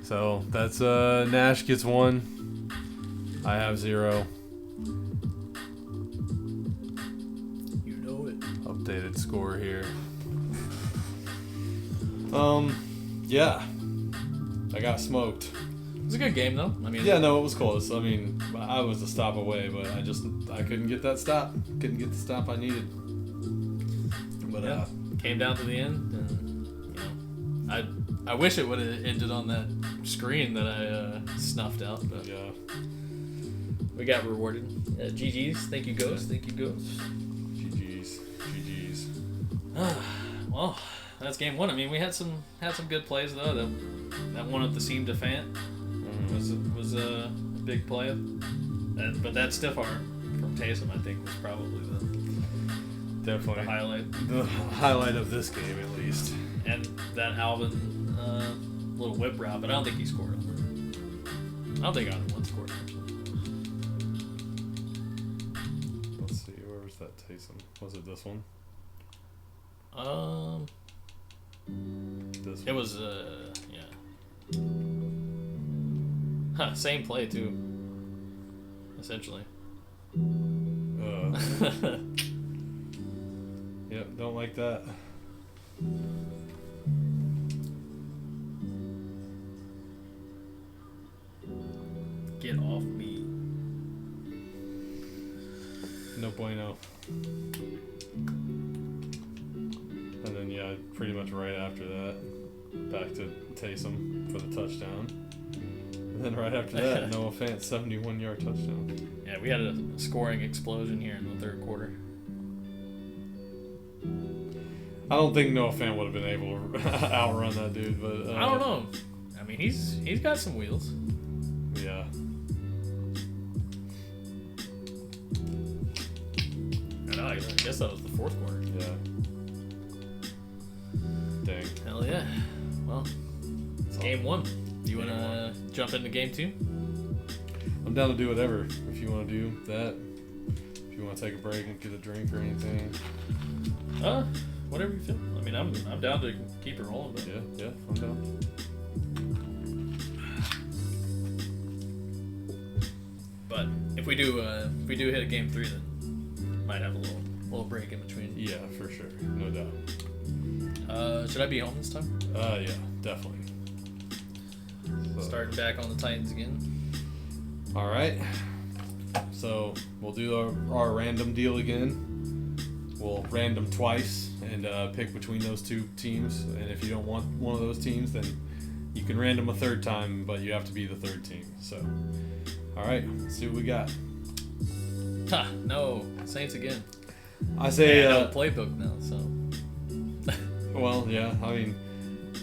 So that's Nash gets 1. I have 0. You know it. Updated score here. Yeah, I got smoked. It was a good game, though. I mean, Yeah, no, it was close. I mean, I was a stop away, but I couldn't get that stop. Couldn't get the stop I needed. But yeah, came down to the end, and I wish it would have ended on that screen that I snuffed out, but Yeah. we got rewarded. GG's. Thank you, Ghost. Thank you, Ghost. GG's. GG's. Well, that's game one. I mean, we had some good plays though. That one at the seam defant was a big play, but that stiff arm from Taysom, I think, was probably Definitely the highlight. The highlight of this game, at least. And that Alvin little whip route, but I don't think he scored. I don't think either one scored. Let's see, where was that Taysom? Was it this one? This This it was yeah. Same play too. Essentially. Yep, don't like that. Get off me. No bueno. And then, yeah, pretty much right after that, back to Taysom for the touchdown. And then right after that, Noah Fant, 71-yard touchdown. Yeah, we had a scoring explosion here in the third quarter. I don't think Noah Fant would have been able to outrun that dude, but... I don't know. I mean, he's got some wheels. Yeah. I guess that was the fourth quarter. Yeah. Dang. Hell yeah. Well, it's game one. Do you want to jump into game two? I'm down to do whatever. If you want to do that. If you want to take a break and get a drink or anything. Whatever you feel. I mean, I'm down to keep it rolling. But Yeah, I'm down. But if we do hit a game three, then might have a little break in between. Yeah, for sure. No doubt. Should I be home this time? Yeah, definitely. So, Starting back on the Titans again. all right. So we'll do our random deal again. We'll random twice and pick between those two teams. And if you don't want one of those teams, then you can random a third time, but you have to be the third team. So, all right, let's see what we got. Ha! No, Saints again. I say, I know the playbook now, so. well, yeah. I mean,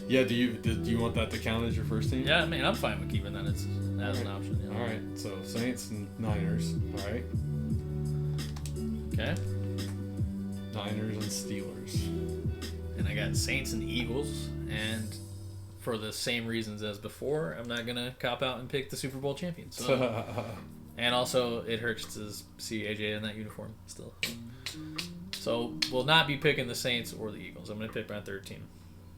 yeah. Do you want that to count as your first team? Yeah, I mean, I'm fine with keeping that as an option. You know? All right. So Saints and Niners. All right. Okay. Niners and Steelers. And I got Saints and Eagles, and for the same reasons as before, I'm not gonna cop out and pick the Super Bowl champions. So. And also, it hurts to see AJ in that uniform still. So, we'll not be picking the Saints or the Eagles. I'm going to pick my third team.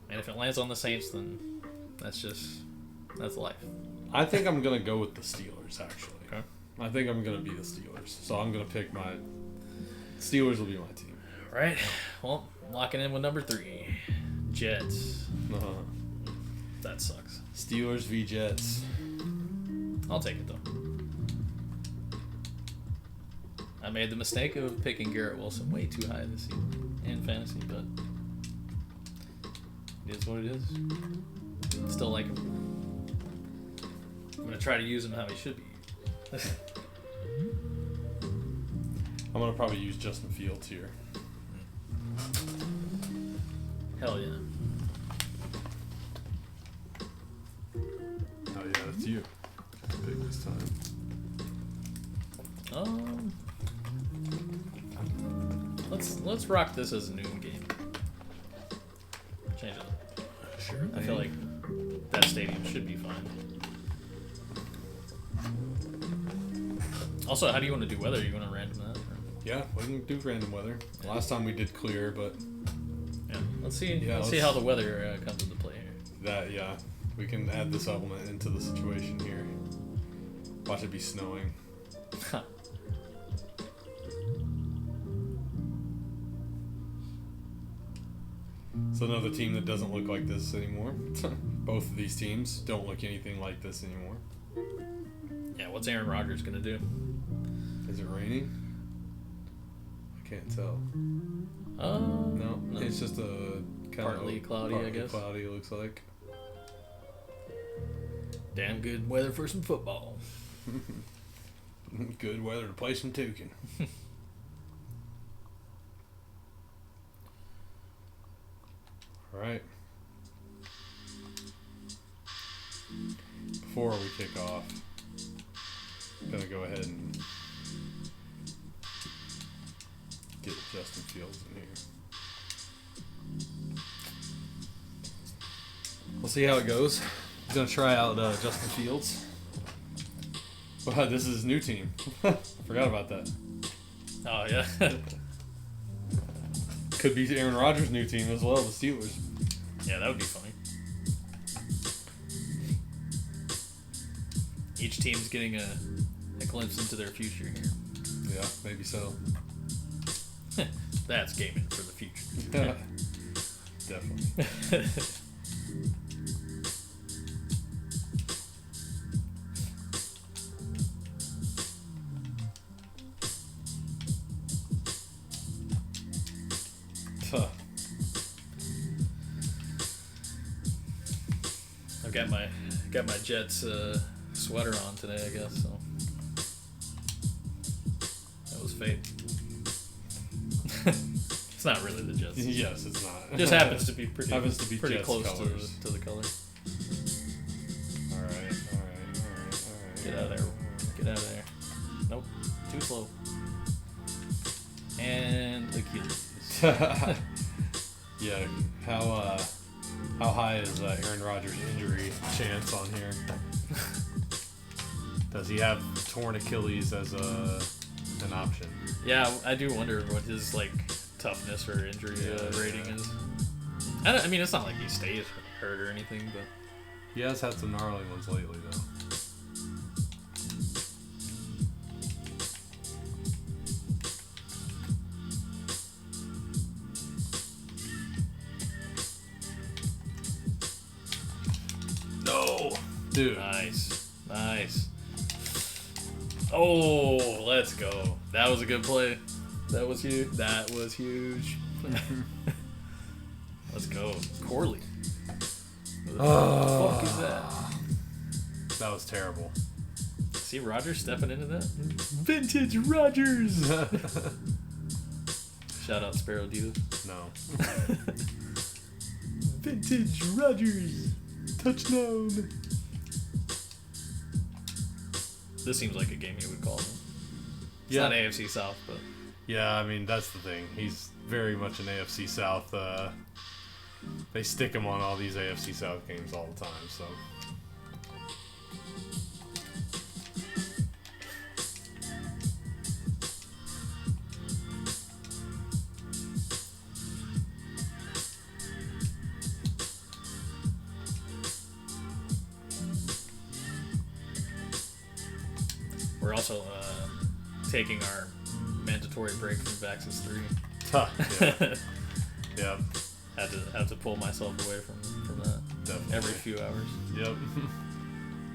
And if it lands on the Saints, then that's life. I think I'm going to go with the Steelers, actually. Okay. I think I'm going to be the Steelers. So, I'm going to pick my... Steelers will be my team. All right. Well, locking in with number 3. Jets. Uh-huh. That sucks. Steelers v. Jets. I'll take it, though. I made the mistake of picking Garrett Wilson way too high this season in fantasy, but it is what it is. Still like him. I'm going to try to use him how he should be used. I'm going to probably use Justin Fields here. Hell yeah. Oh, yeah, that's you. Pick this time. Let's rock this as a noon game. Change it up. Sure. I feel like that stadium should be fine. Also, how do you want to do weather? You want to random that? Or? Yeah, we can do random weather. Last time we did clear, but... Yeah, let's see how the weather comes into play here. Yeah. We can add this element into the situation here. Watch it be snowing. It's another team that doesn't look like this anymore. Both of these teams don't look anything like this anymore. Yeah, what's Aaron Rodgers going to do? Is it raining? I can't tell. No. It's just a kind Partly of cloudy, I guess. Cloudy, it looks like. Damn good weather for some football. Good weather to play some Tukin. All right. Before we kick off, I'm gonna go ahead and get Justin Fields in here. We'll see how it goes. He's gonna try out Justin Fields. Wow, this is his new team. Forgot about that. Oh yeah. Could be Aaron Rodgers' new team as well, the Steelers. Yeah, that would be funny. Each team's getting a glimpse into their future here. Yeah, maybe so. That's gaming for the future. Definitely. I've got my Jets sweater on today, I guess. So that was fate. It's not really the Jets. Yes, it's not. It just happens to be pretty Jets close colors. to the color. All right. Get out of there. Get out of there. Nope. Too slow. And Achilles. Yeah. How high is Aaron Rodgers' injury chance on here? Does he have torn Achilles as an option? Yeah, I do wonder what his toughness or injury rating is. I mean, it's not like he stays hurt or anything, but He has had some gnarly ones lately, though. No! Dude. Nice. Oh, let's go. That was a good play. That was huge. Let's go. Corley. What the fuck is that? That was terrible. See Rogers stepping into that? Vintage Rogers! Shout out Sparrow Divas. No. Vintage Rogers! Touchdown! This seems like a game you would call him. It's not AFC South, but... Yeah, I mean, that's the thing. He's very much an AFC South. They stick him on all these AFC South games all the time, so... We're also taking our mandatory break from Vaxxas 3. Yeah. Have to pull myself away from that. Definitely. Every few hours. Yep.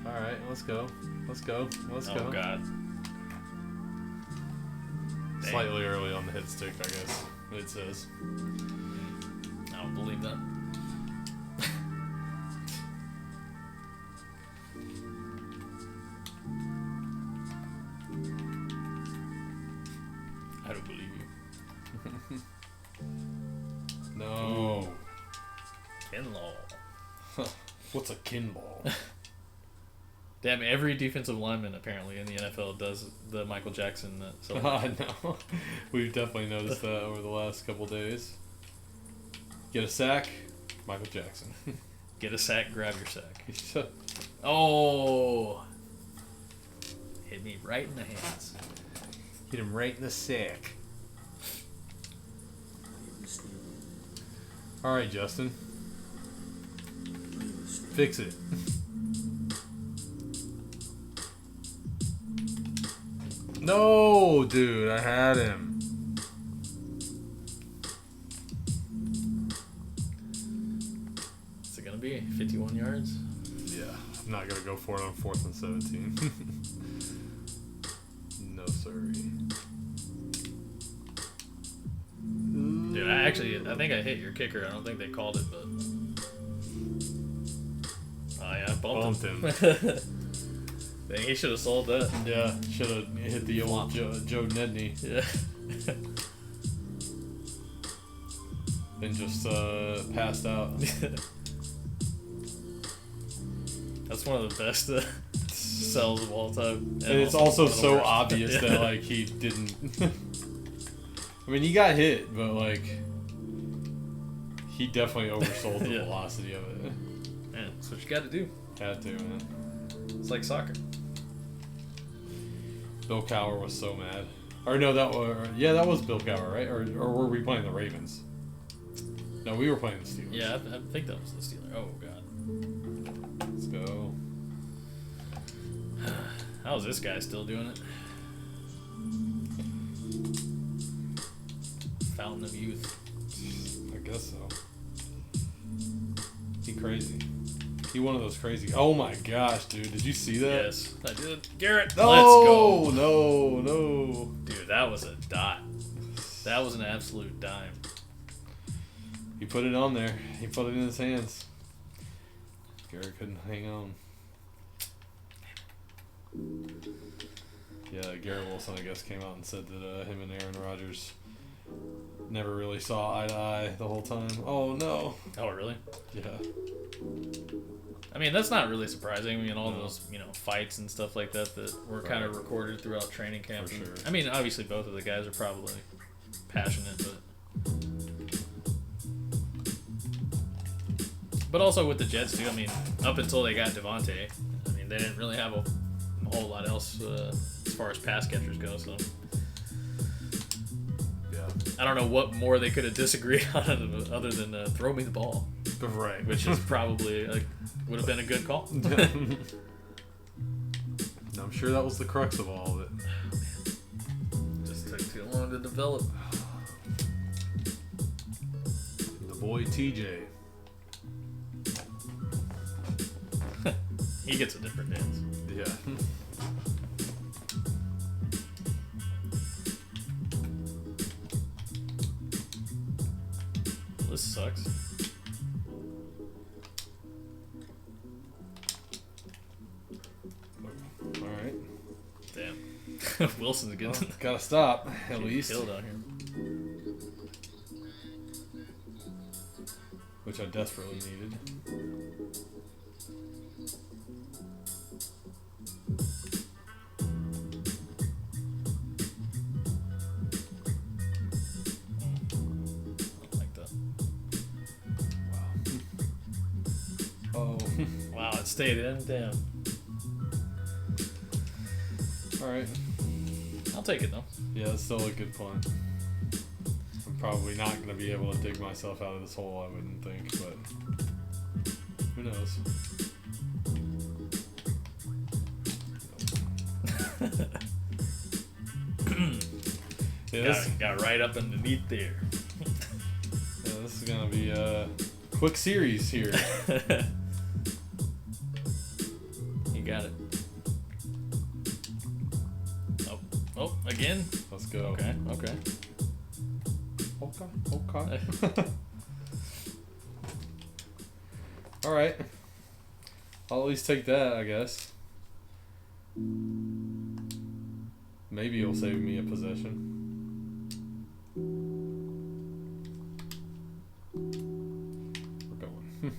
All right, let's go. Oh God. Dang. Slightly early on the hit stick, I guess. It says. I don't believe that. I don't believe you. No. Kinlaw. What's a kinball? Damn, every defensive lineman apparently in the NFL does the Michael Jackson I know. We've definitely noticed that over the last couple days. Get a sack, Michael Jackson. Get a sack, grab your sack. Oh! Hit me right in the hands. Hit him right in the sack. Alright, Justin. Fix it. No, dude, I had him. What's it gonna be? 51 yards? Yeah, I'm not gonna go for it on 4th and 17. No, sorry. Dude, I think I hit your kicker. I don't think they called it, but... Oh, yeah. bumped him. Dang, he should have sold that. Yeah, should have hit the old Joe Nedney. Yeah. And just passed out. That's one of the best sells of all time. And it's also so worst. obvious Yeah. that like he didn't. I mean, he got hit, but like he definitely oversold the Yeah. velocity of it. Man, that's what you got to do. Had to, man. It's like soccer. Bill Cowher was so mad. Or no, that was Bill Cowher, right? Or were we playing the Ravens? No, we were playing the Steelers. Yeah, I think that was the Steelers. Oh god. Let's go. How is this guy still doing it? Fountain of youth. I guess so. He crazy. He one of those crazy. Oh my gosh, dude! Did you see that? Yes, I did. Garrett, No, let's go. No. Dude, that was a dot. That was an absolute dime. He put it on there. He put it in his hands. Garrett couldn't hang on. Yeah, Garrett Wilson, I guess, came out and said that him and Aaron Rodgers never really saw eye to eye the whole time. Oh no. Oh, really? Yeah. I mean, that's not really surprising. I mean, all No. those, fights and stuff like that were kind of recorded throughout training camp. For And- sure. I mean, obviously both of the guys are probably passionate, but also with the Jets too. I mean, up until they got Devontae, I mean, they didn't really have a whole lot else as far as pass catchers go. So Yeah. I don't know what more they could have disagreed on other than throw me the ball, Right. which is probably would have been a good call. I'm sure that was the crux of all of it. Just took too long to develop. The boy TJ. He gets a different dance. Yeah. This sucks. All right. Damn. Wilson's getting Well, gotta stop at least. killed out here. Which I desperately needed. I like that. Wow. Oh. Wow, it stayed in. Damn. All right. I'll take it though. Yeah, that's still a good punt. I'm probably not going to be able to dig myself out of this hole, I wouldn't think, but who knows? Yeah, Got right up underneath there. this is going to be a quick series here. You got it. Oh, again? Let's go. Okay. Okay. All right. I'll at least take that, I guess. Maybe it'll save me a possession. We're going.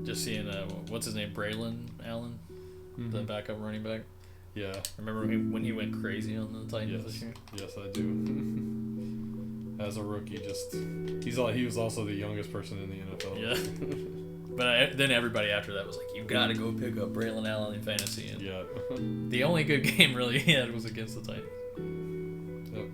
Just seeing, what's his name? Braylon Allen, the backup running back. Yeah. Remember when he went crazy on the Titans this year? Yes, I do. As a rookie, he was also the youngest person in the NFL. Yeah. But then everybody after that was like, you gotta go pick up Braylon Allen in fantasy. And Yeah. the only good game really he had was against the Titans. Yep.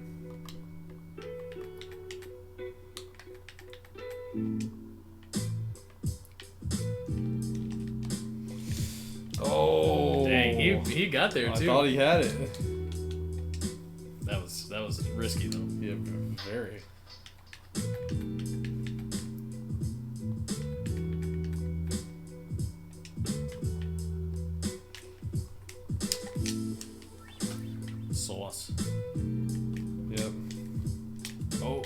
Oh. Dang, he got there I too. thought he had it. That was risky though. Yeah, very. Sauce. Yep. Oh,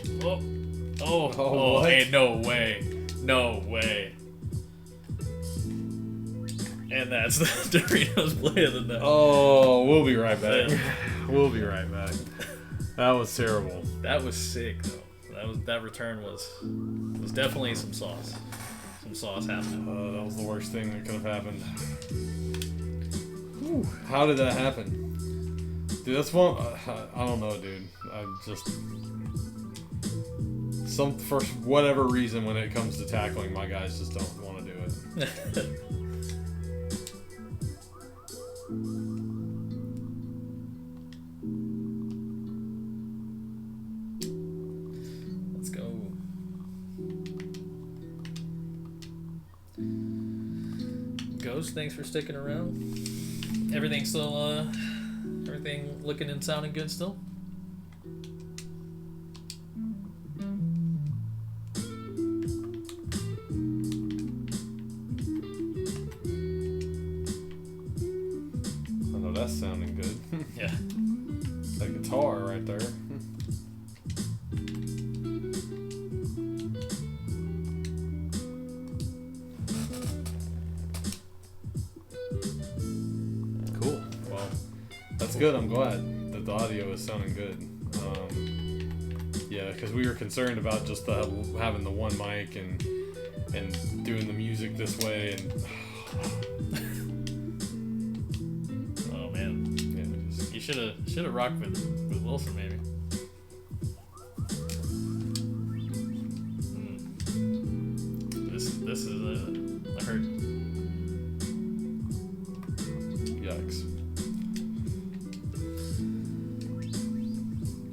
Oh, hey, no way. No way. And that's the Doritos play of the night. Oh, we'll be right back. We'll be right back. That was terrible. That was sick, though. That return was definitely some sauce. Some sauce happening. That was the worst thing that could have happened. Whew. How did that happen? Dude, that's one... I don't know, dude. I'm just... For whatever reason, when it comes to tackling, my guys just don't want to do it. Let's go. Ghost, thanks for sticking around. Everything still, everything looking and sounding good still? That's sounding good. Yeah. That guitar right there. Cool. Well, that's good. I'm glad that the audio is sounding good. Yeah, because we were concerned about just having the one mic and doing the music this way and. You should have rocked with Wilson maybe. This is a hurt. Yikes.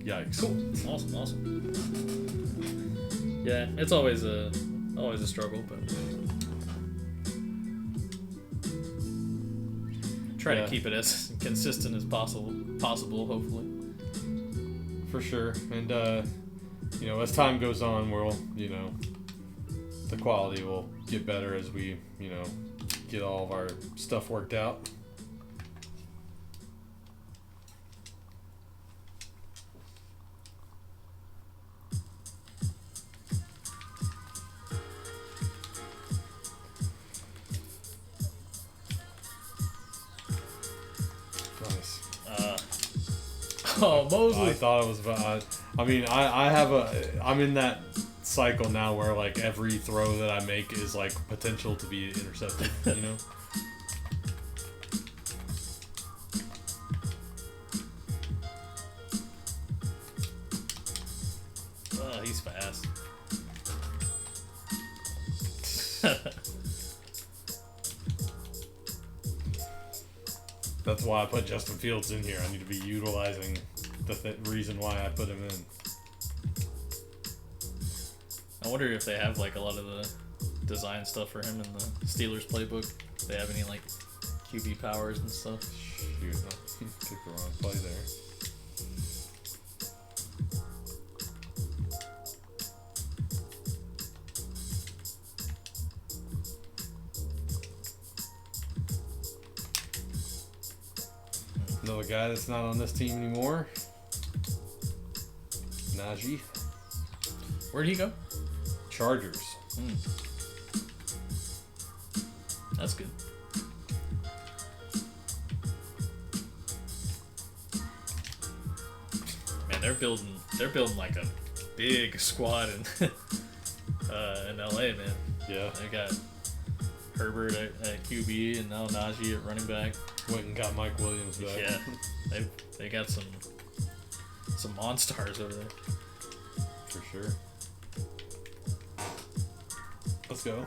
Yikes. Cool. Awesome. Yeah, it's always a struggle, but try to keep it as consistent as possible, hopefully. For sure. And, as time goes on, the quality will get better as we, get all of our stuff worked out. Oh, Mosley. I thought it was bad. I mean, I'm in that cycle now where like every throw that I make is like potential to be intercepted, Oh, he's fast. That's why I put Justin Fields in here. I need to be utilizing the reason why I put him in. I wonder if they have like a lot of the design stuff for him in the Steelers playbook. If they have any like QB powers and stuff. Shoot, I took the wrong play there. Another guy that's not on this team anymore. Najee. Where'd he go? Chargers. That's good. Man, they're building like a big squad in LA, man. Yeah. They got Herbert at QB and now Najee at running back. Went and got Mike Williams back. Yeah, they got some monsters over there. For sure. Let's go.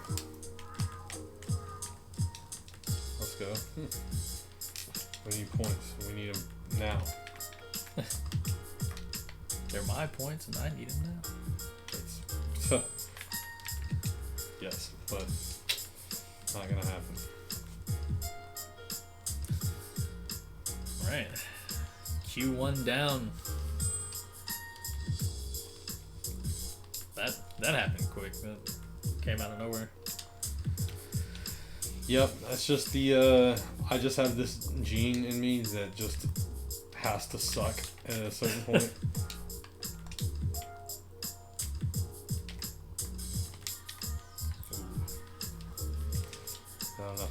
We need points. We need them now. They're my points, and I need them now. Yes, but not gonna happen. All right, Q1 down. That happened quick. That came out of nowhere. Yep, that's just the I just have this gene in me that just has to suck at a certain point.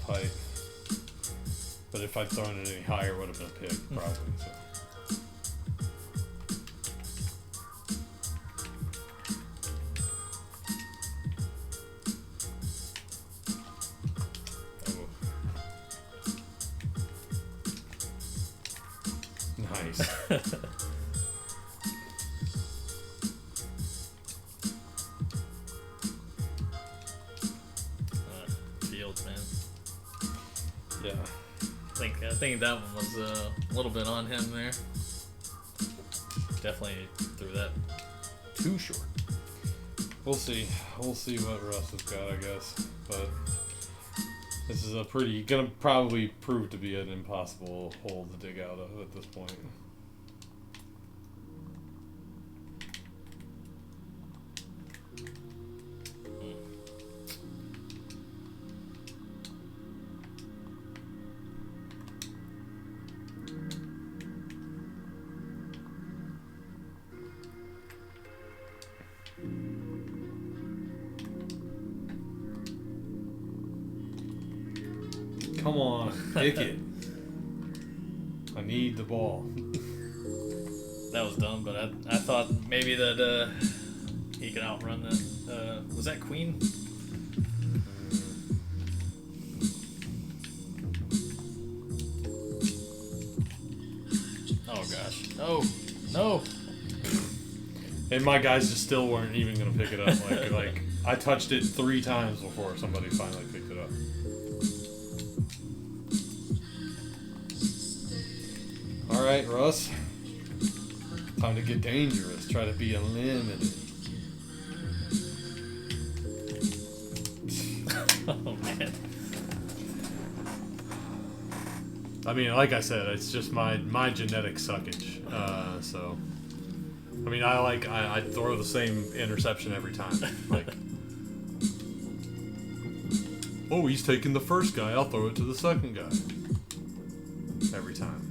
height. But if I'd thrown it any higher, it would have been a pick, probably. So. Nice. Fields, man. Yeah. I think that one was a little bit on him there. Definitely threw that too short. We'll see. We'll see what Russ has got, I guess. But this is gonna probably prove to be an impossible hole to dig out of at this point. Come on, kick it. I need the ball. That was dumb, but I thought maybe that he could outrun that. Was that Queen? Oh gosh. Oh no. And my guys just still weren't even gonna pick it up. Like I touched it 3 times before somebody finally picked it up. All right, Russ. Time to get dangerous. Try to be unlimited. Oh man. I mean, like I said, it's just my genetic suckage. So, I mean, I throw the same interception every time. Like, oh, he's taking the first guy. I'll throw it to the second guy. Every time.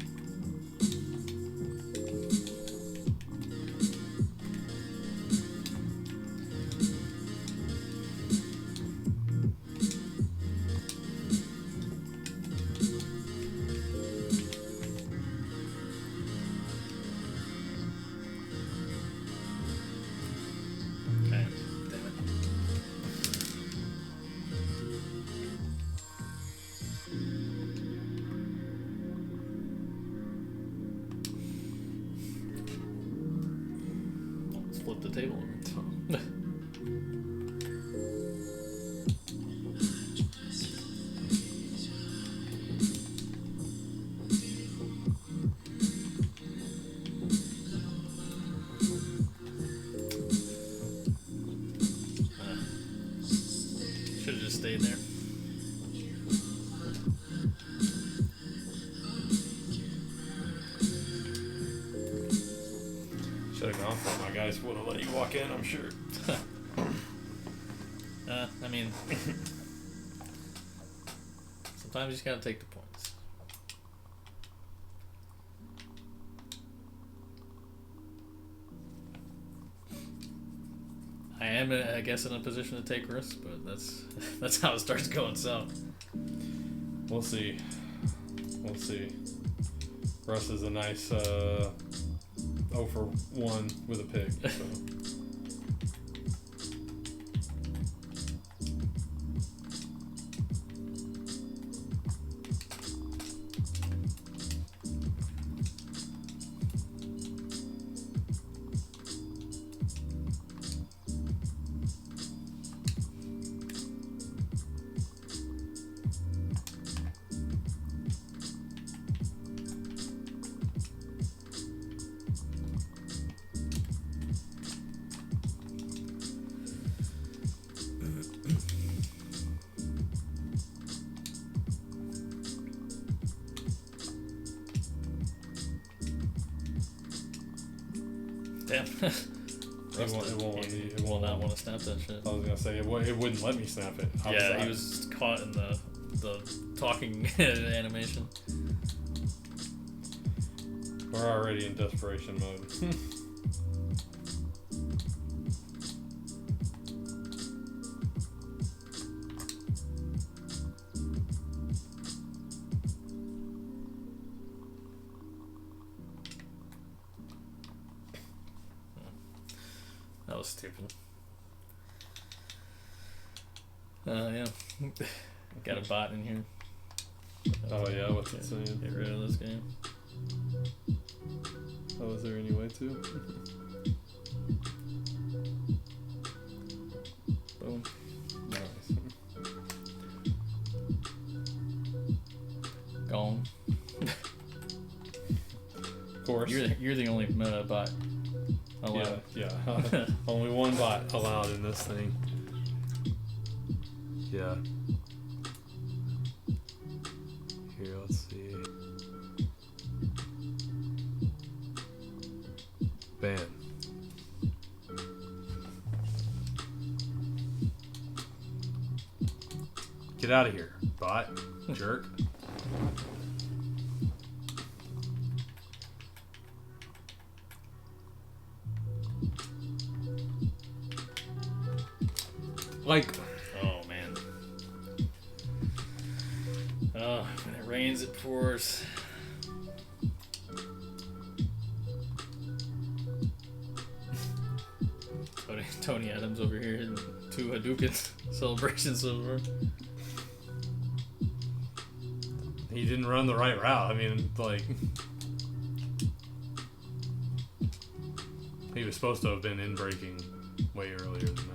Flip the table over. Should have just stayed there. Should have gone for it. My guys would have let you walk in, I'm sure. I mean, sometimes you just gotta take the points. I am, I guess, in a position to take risks, but that's how it starts going south. We'll see. We'll see. Russ is a nice 0 for 1 with a pick. So. Damn. It will not want to snap that shit. I was gonna say it wouldn't let me snap it. He was caught in the talking animation. We're already in desperation mode. was stupid. Yeah. Got a bot in here. Oh yeah, what's it saying? Get rid of this game. Oh, is there any way to? Boom. Nice. Gone. Of course. You're the only bot allowed. Yeah. Only one bot allowed in this thing. Yeah. Here, let's see. Ban. Get out of here, bot. Jerk. Like, Oh man. Oh, when it rains, it pours. Tony Adams over here in 2 Hadoukens celebrations so far. he didn't run the right route. I mean, like, he was supposed to have been in braking way earlier than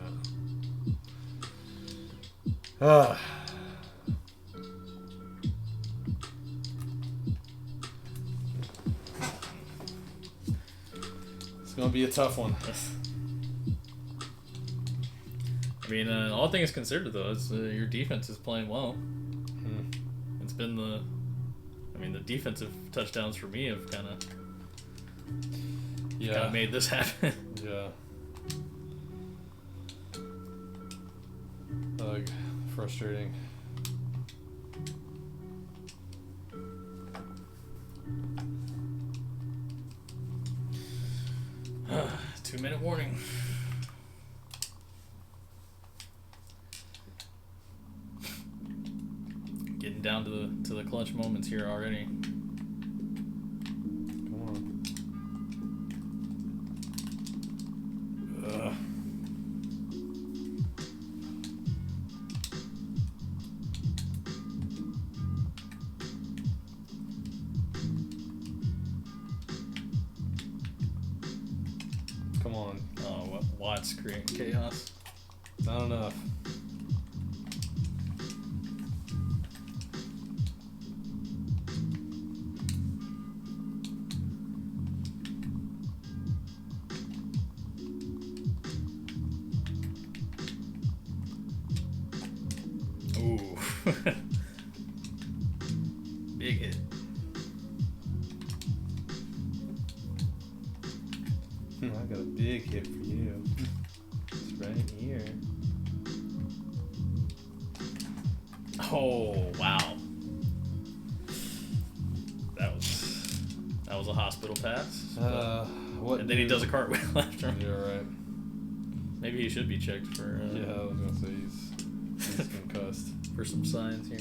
that. It's gonna be a tough one. I mean, all things considered, though, it's, your defense is playing well. It's been the defensive touchdowns for me have kind of made this happen. Yeah. Frustrating. Two-minute warning. Getting down to the clutch moments here already. Come on. Come on. Oh, Watts creating chaos. Not enough. Ooh. Big hit. I got a big hit for you. It's right here. Oh, wow. That was a hospital pass. What? And then he does a cartwheel after him. You're right. Maybe he should be checked for Yeah, I was gonna say he's concussed. for some signs here.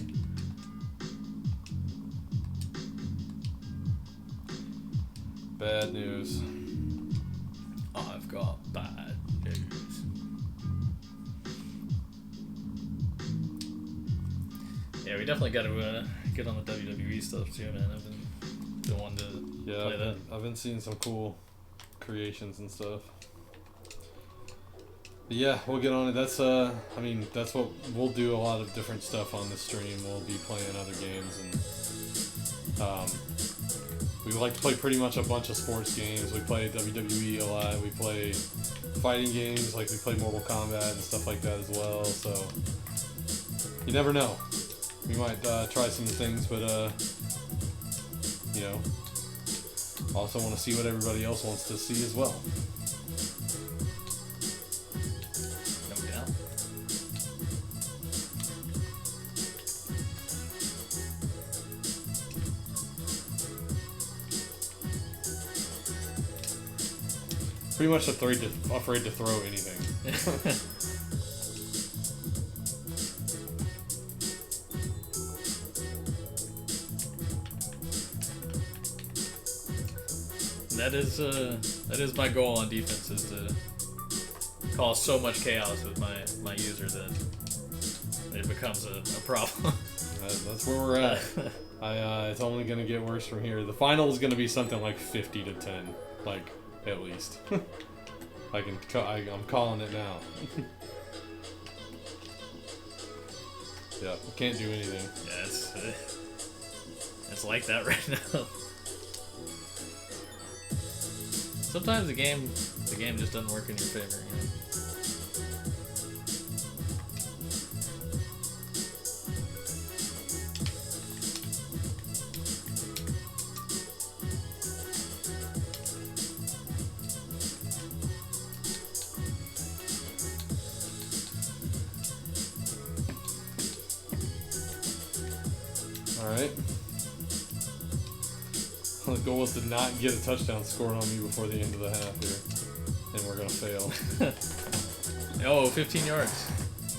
Bad news. I've got bad news. Yeah, we definitely got to get on the WWE stuff too, man. I've been wanting to play that. I've been seeing some cool creations and stuff. But yeah, we'll get on it. That's that's what we'll do. A lot of different stuff on the stream. We'll be playing other games, and we like to play pretty much a bunch of sports games. We play WWE a lot. We play fighting games, like we play Mortal Kombat and stuff like that as well. So you never know. We might try some things, but also want to see what everybody else wants to see as well. No doubt. Pretty much afraid to throw anything. That is my goal on defense, is cause so much chaos with my user that it becomes a problem. That's where we're at. It's only gonna get worse from here. The final is gonna be something like 50-10, like at least. I'm calling it now. Yeah, can't do anything. Yeah, it's like that right now. Sometimes the game just doesn't work in your favor. You know? Alright. The goal is to not get a touchdown scored on me before the end of the half here. And we're going to fail. Oh, 15 yards.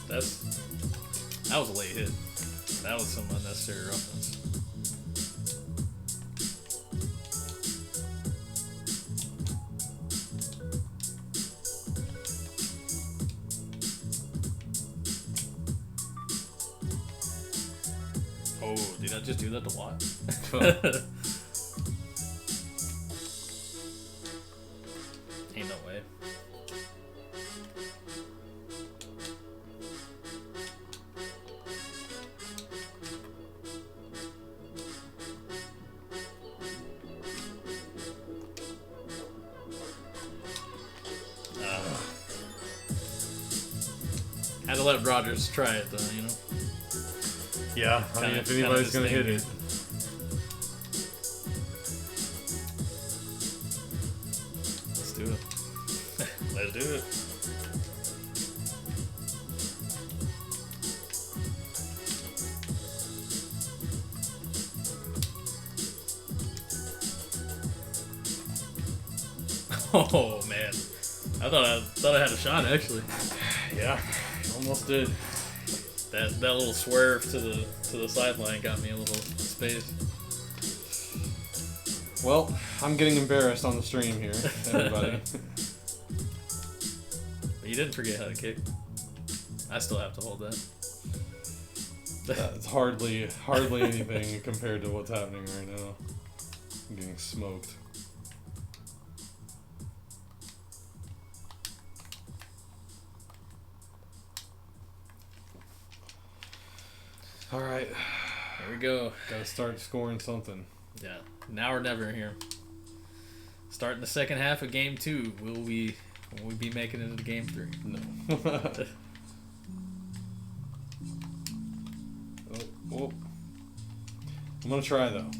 That was a late hit. That was some unnecessary roughness. Oh, did I just do that to Watt? Ain't no way. Had to let Rodgers try it though, you know? Yeah, I mean, if anybody's going to hit it. Let's do it. Let's do it. Oh man, I thought I had a shot actually. Yeah, almost did. That little swerve to the sideline got me a little space. Well, I'm getting embarrassed on the stream here, everybody. But you didn't forget how to kick. I still have to hold that. That's hardly anything compared to what's happening right now. I'm getting smoked. All right, Here we go. gotta start scoring something. Yeah, now or never here. Starting the second half of game 2. Will we be making it into game 3? No. Oh. I'm gonna try though.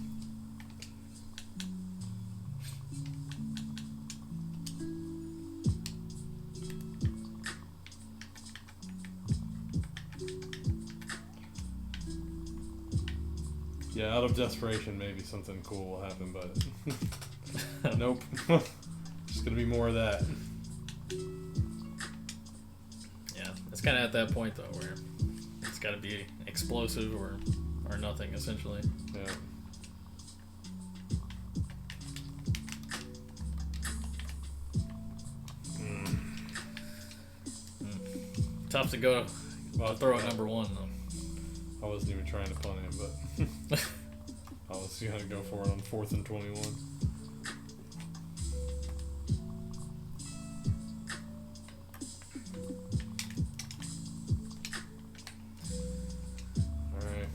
Yeah, out of desperation, maybe something cool will happen, but nope. Just gonna be more of that. Yeah, it's kind of at that point though where it's got to be explosive or nothing essentially. Yeah. Tough to go. Well, throw at number 1 though. I wasn't even trying to punt it, but I was gonna go for it on 4th and 21. All right.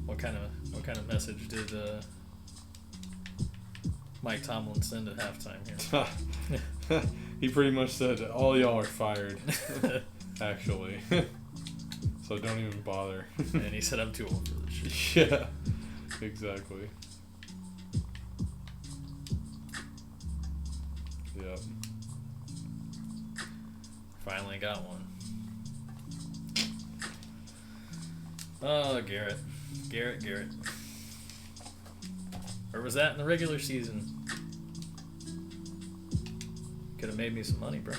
What kind of message did Mike Tomlin send at halftime here? He pretty much said, all y'all are fired, actually. So don't even bother. And he said, I'm too old for this shit. Yeah, exactly. Yep. Finally got one. Oh, Garrett. Where was that in the regular season? Could have made me some money, bro.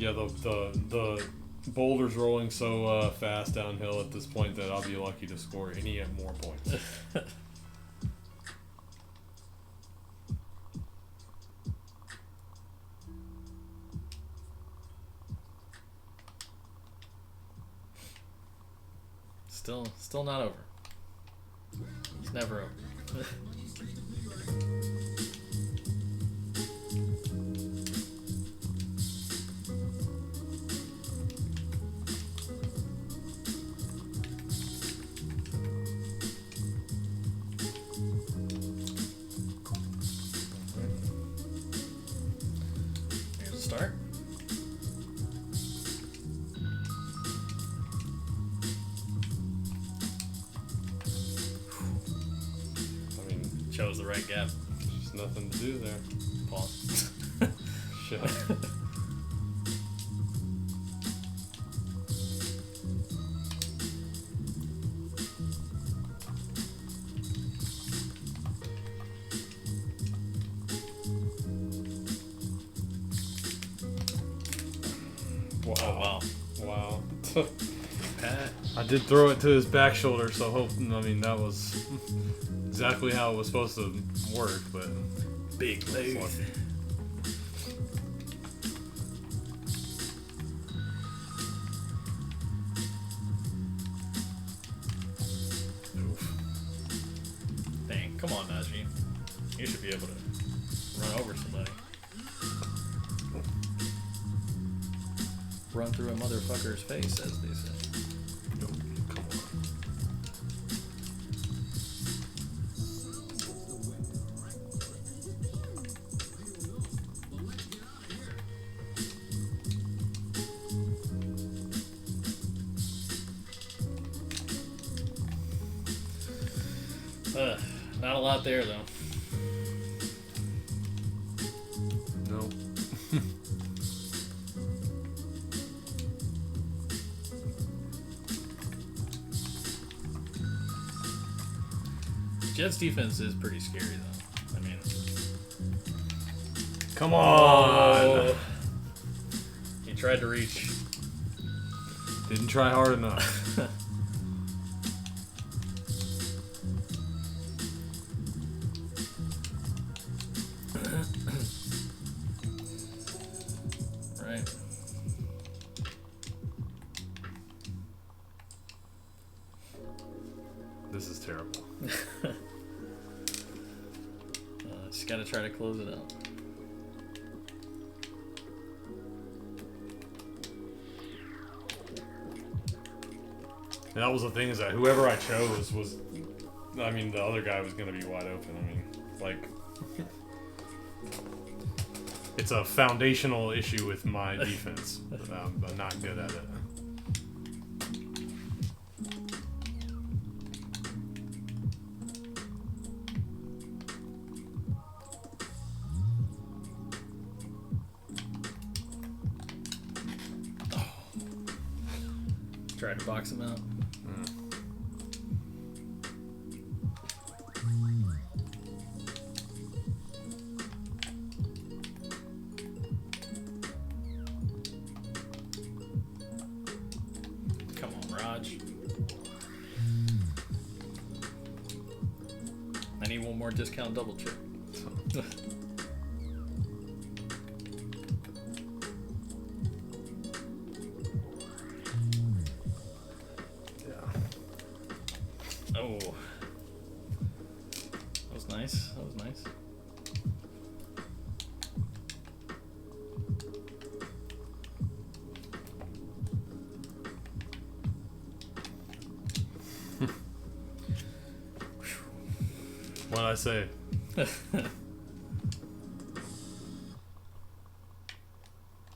Yeah, the boulder's rolling so fast downhill at this point that I'll be lucky to score any more points. Still not over. It's never over. Here's a start. Chose the right gap. Just nothing to do there. Pause. Shit. Wow. Oh, wow. Wow. Pat. I did throw it to his back shoulder, so that was exactly how it was supposed to work, but Big move. Dang, come on, Najee. You should be able to run over somebody. Run through a motherfucker's face, as they say. come on. Not a lot there, though. No. Jets defense is pretty scary, though. I mean, Come on. He tried to reach. Didn't try hard enough. Right. This is terrible. Just gotta try to close it out. And that was the thing, is that whoever I chose was, the other guy was going to be wide open. It's a foundational issue with my defense. I'm not good at it. Tried to box him out. Come on, Raj. I need one more discount double chip. Oh, that was nice. That was nice. What'd I say?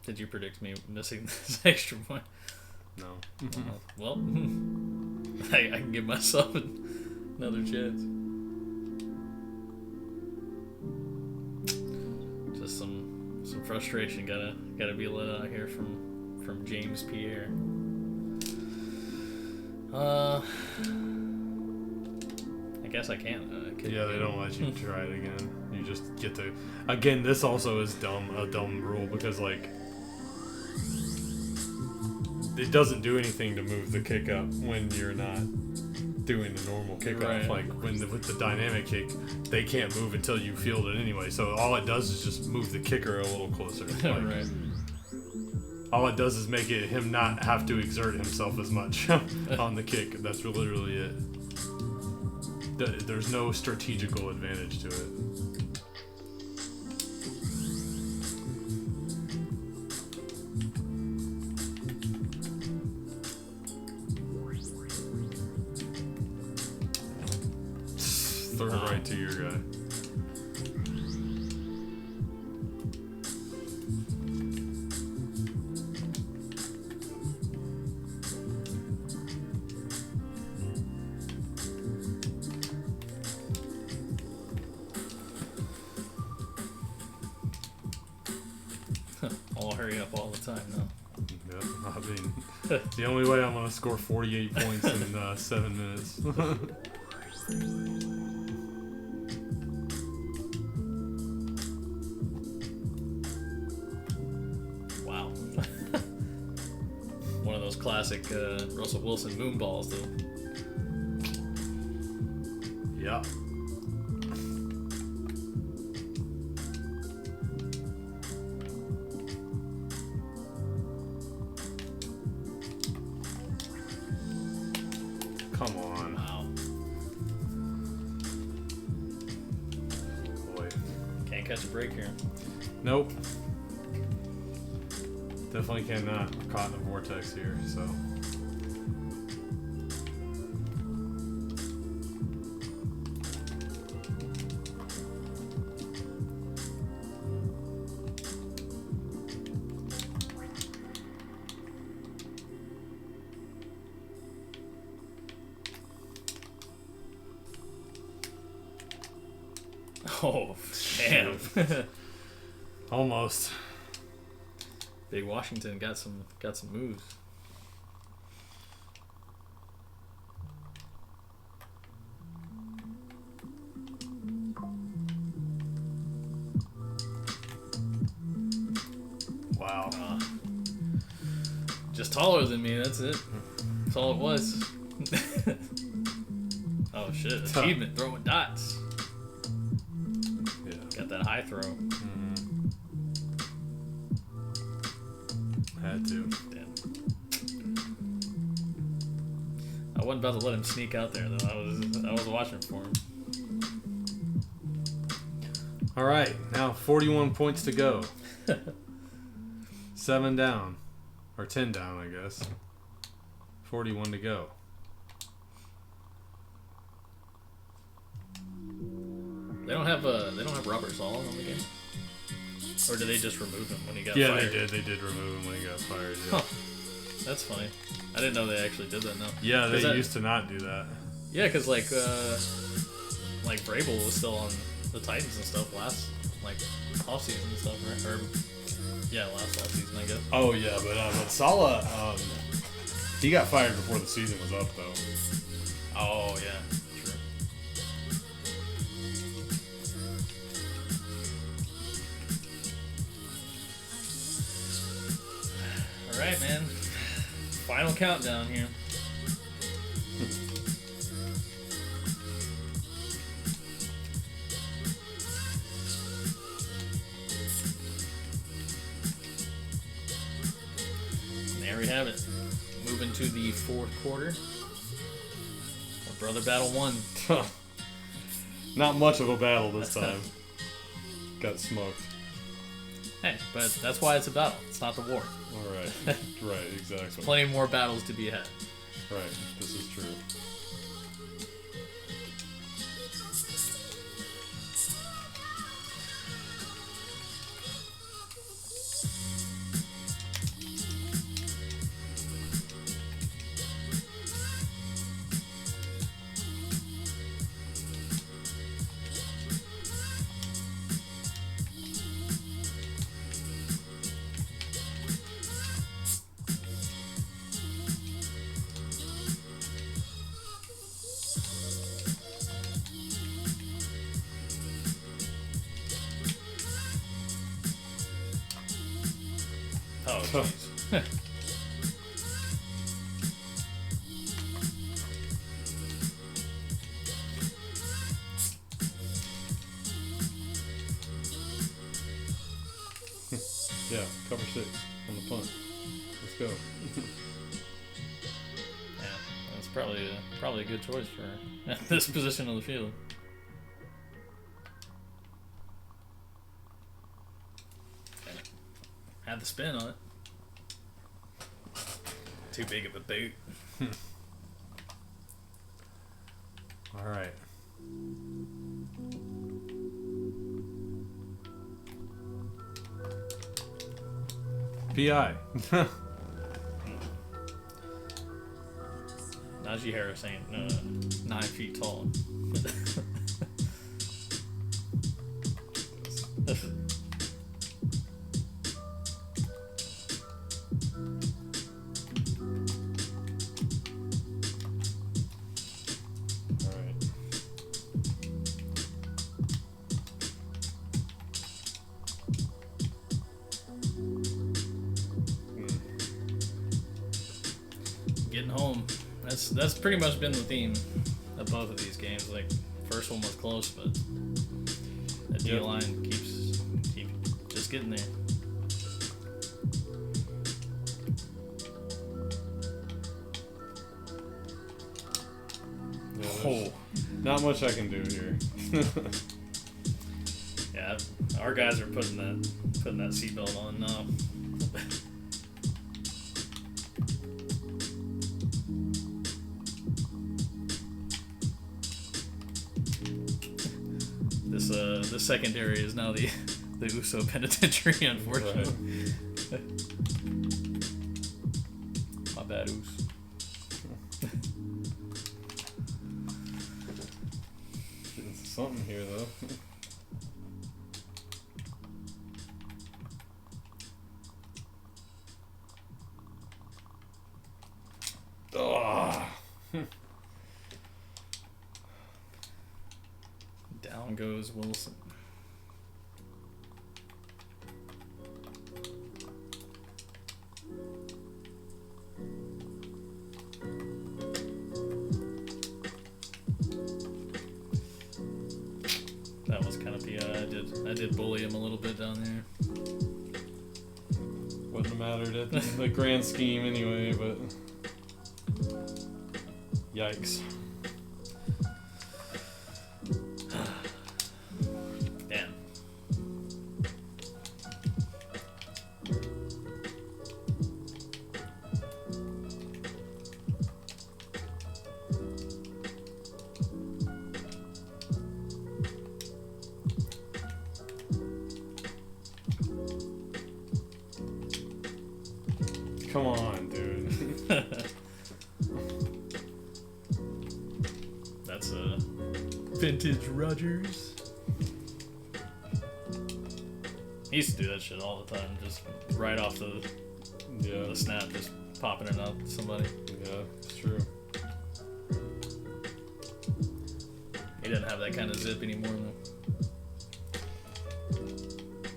Did you predict me missing this extra point? No. Well, I can give myself another chance. Just some frustration gotta be let out here from James Pierre. I guess I can. Yeah, they don't let you try it again. You just get to. Again, this also is dumb. A dumb rule, because it doesn't do anything to move the kick up when you're not doing the normal kickoff. Right. Like with the dynamic kick, they can't move until you field it anyway. So all it does is just move the kicker a little closer. Like, Right. all it does is make him not have to exert himself as much on the kick. That's literally it. There's no strategical advantage to it. Throw it right to your guy. I'll hurry up all the time now. Yeah, I mean, the only way I'm gonna score 48 points in 7 minutes. Wow. One of those classic Russell Wilson moonballs, though. Yeah. Come on. Wow. Boy. Can't catch a break here. Nope. Definitely cannot. We're caught in a vortex here, so. Oh, damn. Almost. Big Washington got some moves. Wow. Just taller than me, that's it. That's all it was. Oh shit, achievement, throwing dots. Yeah. Got that high throw. Had to. Damn. I wasn't about to let him sneak out there though. I was watching for him. All right, now 41 points to go. 7 down, or 10 down, I guess. 41 to go. They don't have rubber saws on the game, or did they just remove him when he got Yeah, fired? they did. They did remove him when he got fired. Yeah, Huh. That's funny. I didn't know they actually did that. No. yeah, they used to not do that. Yeah, because like Vrabel was still on the Titans and stuff last offseason and stuff, right? Or yeah, last offseason I guess. Oh yeah, but Saleh, he got fired before the season was up though. Oh yeah, true. All right, man. Final countdown here. There we have it. Moving to the fourth quarter. Our brother battle 1. Not much of a battle this time. Got smoked. Hey, but that's why it's a battle. It's not the war. All right, right, exactly. Plenty more battles to be had. Right, this is true. Oh, jeez. 6 on the punt. Let's go. Yeah, that's probably a good choice for this position of the field. Had the spin on it. Too big of a boot. All right. PI. Najee Harris ain't 9 feet tall. Getting home. That's pretty much been the theme of both of these games. Like, first one was close, but the D line keeps just getting there. Yeah, not much I can do here. Yeah, our guys are putting that seatbelt on now. This secondary is now the USO penitentiary, unfortunately. Right. My bad, Us. Getting something here though. Down goes Wilson. That was kind of PI. I did bully him a little bit down there. Wouldn't have mattered at the grand scheme anyway, but yikes. Damn. Come on, dude. That's a vintage Rodgers. He used to do that shit all the time, just right off the snap, just popping it up to somebody. Yeah, it's true. He doesn't have that kind of zip anymore, though.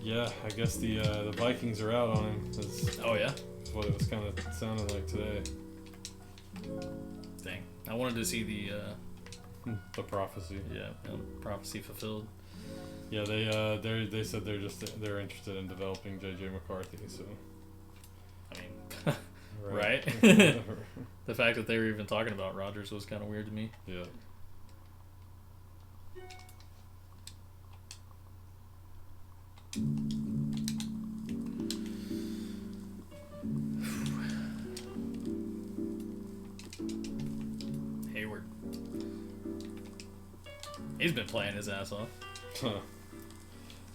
Yeah, I guess the Vikings are out on him. Oh yeah, that's what it was kind of sounding like today. Dang, I wanted to see the prophecy. Yeah, prophecy fulfilled. Yeah, they said they're interested in developing JJ McCarthy. So, I mean, right? The fact that they were even talking about Rodgers was kind of weird to me. Yeah. Hayward. He's been playing his ass off.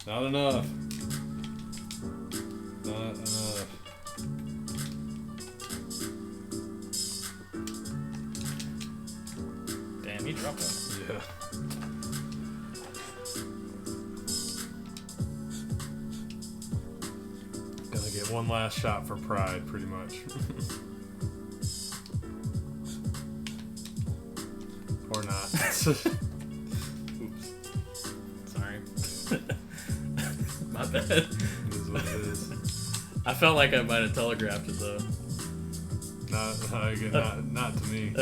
Not enough. Not enough. Damn, he dropped him. Yeah. Gonna get one last shot for pride, pretty much. Or not. Oops. Sorry. My bad. It is what it is. I felt like I might have telegraphed it though. Not to me.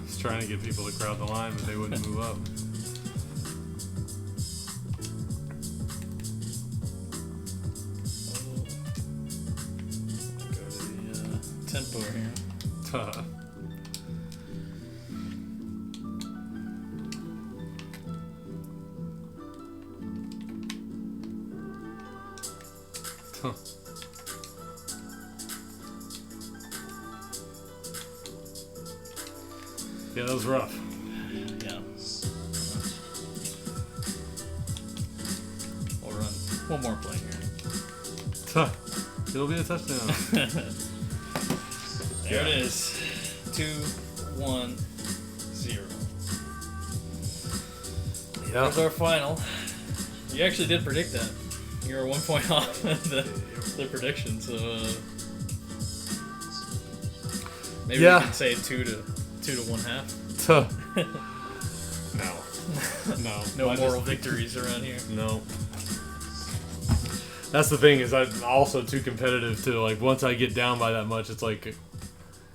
It's trying to get people to crowd the line, but they wouldn't move up. Go to the tempo here. Yeah, that was rough. Yeah. We'll run one more play here. It'll be a touchdown. There it is. 2-1-0. There's our final. You actually did predict that. You were 1 point off the prediction, so maybe we can say 2 to 1/2. No moral victories around here. No. That's the thing, is I'm also too competitive to, like, once I get down by that much, it's like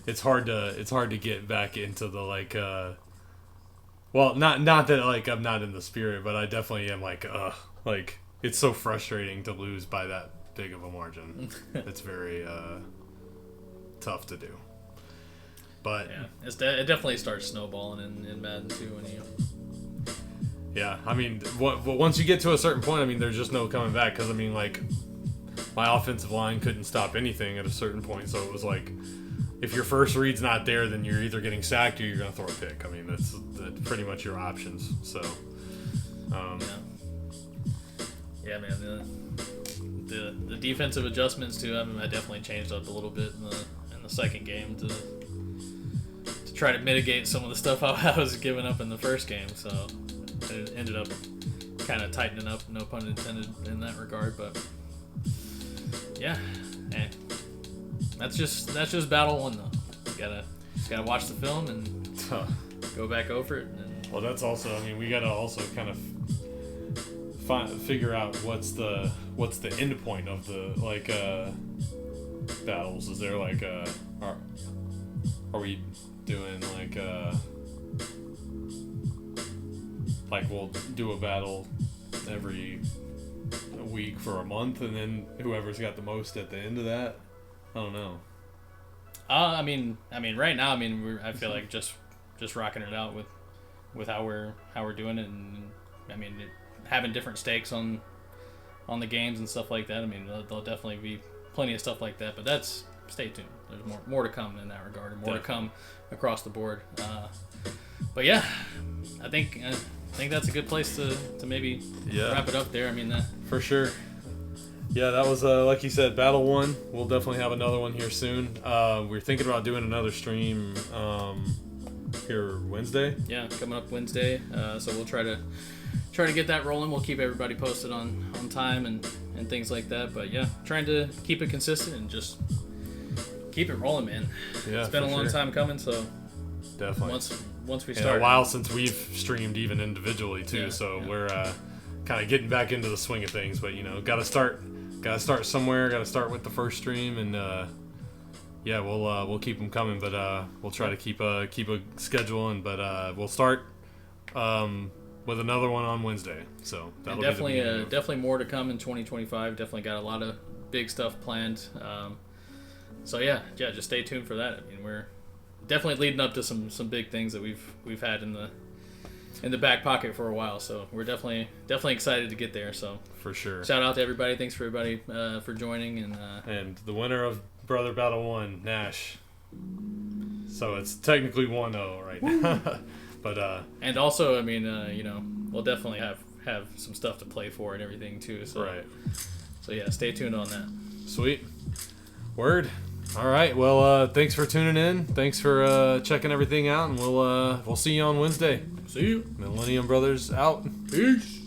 it's hard to get back into the, like, well, not that, like, I'm not in the spirit, but I definitely am, like it's so frustrating to lose by that big of a margin. It's very tough to do. But yeah, it definitely starts snowballing in Madden too when you. Yeah, I mean, once you get to a certain point, I mean, there's just no coming back, because I mean, like, my offensive line couldn't stop anything at a certain point, so it was like, if your first read's not there, then you're either getting sacked or you're gonna throw a pick. I mean, that's pretty much your options. So, yeah, man, the defensive adjustments too. I mean, I definitely changed up a little bit in the second game to try to mitigate some of the stuff I was giving up in the first game. So it ended up kind of tightening up, no pun intended in that regard. But yeah, that's just battle one though. Just gotta watch the film and go back over it. And well, that's also, I mean, we gotta also kind of figure out what's the end point of the, like, battles. Is there, like, are we doing, like we'll do a battle every week for a month, and then whoever's got the most at the end of that? I don't know. I mean, right now, I feel like just rocking it out with how we're doing it, and I mean, having different stakes on the games and stuff like that. I mean, there'll definitely be plenty of stuff like that, but that's, stay tuned. There's more to come in that regard, and more to come across the board. But yeah, I think that's a good place to maybe wrap it up there. I mean, for sure. Yeah, that was, like you said, Battle 1. We'll definitely have another one here soon. We're thinking about doing another stream here Wednesday. Yeah, coming up Wednesday. So we'll try to get that rolling. We'll keep everybody posted on time and things like that. But yeah, trying to keep it consistent and just keep it rolling, man. Yeah, it's been a long time coming, so definitely. Once we start. A while since we've streamed even individually too, we're kind of getting back into the swing of things. But gotta start somewhere. Gotta start with the first stream, and we'll keep them coming. But we'll try to keep a schedule, but we'll start with another one on Wednesday. So that'll definitely more to come in 2025. Definitely got a lot of big stuff planned. So yeah, just stay tuned for that. I mean, we're definitely leading up to some big things that we've had in the back pocket for a while. So we're definitely excited to get there. So for sure, shout out to everybody. Thanks for everybody for joining, and the winner of Brother Battle 1, Nash. So it's technically 1-0 right now. But and also, I mean, we'll definitely have some stuff to play for and everything too. So right. So yeah, stay tuned on that. Sweet. Word. All right. Well, thanks for tuning in. Thanks for checking everything out, and we'll see you on Wednesday. See you. Millennium Brothers out. Peace.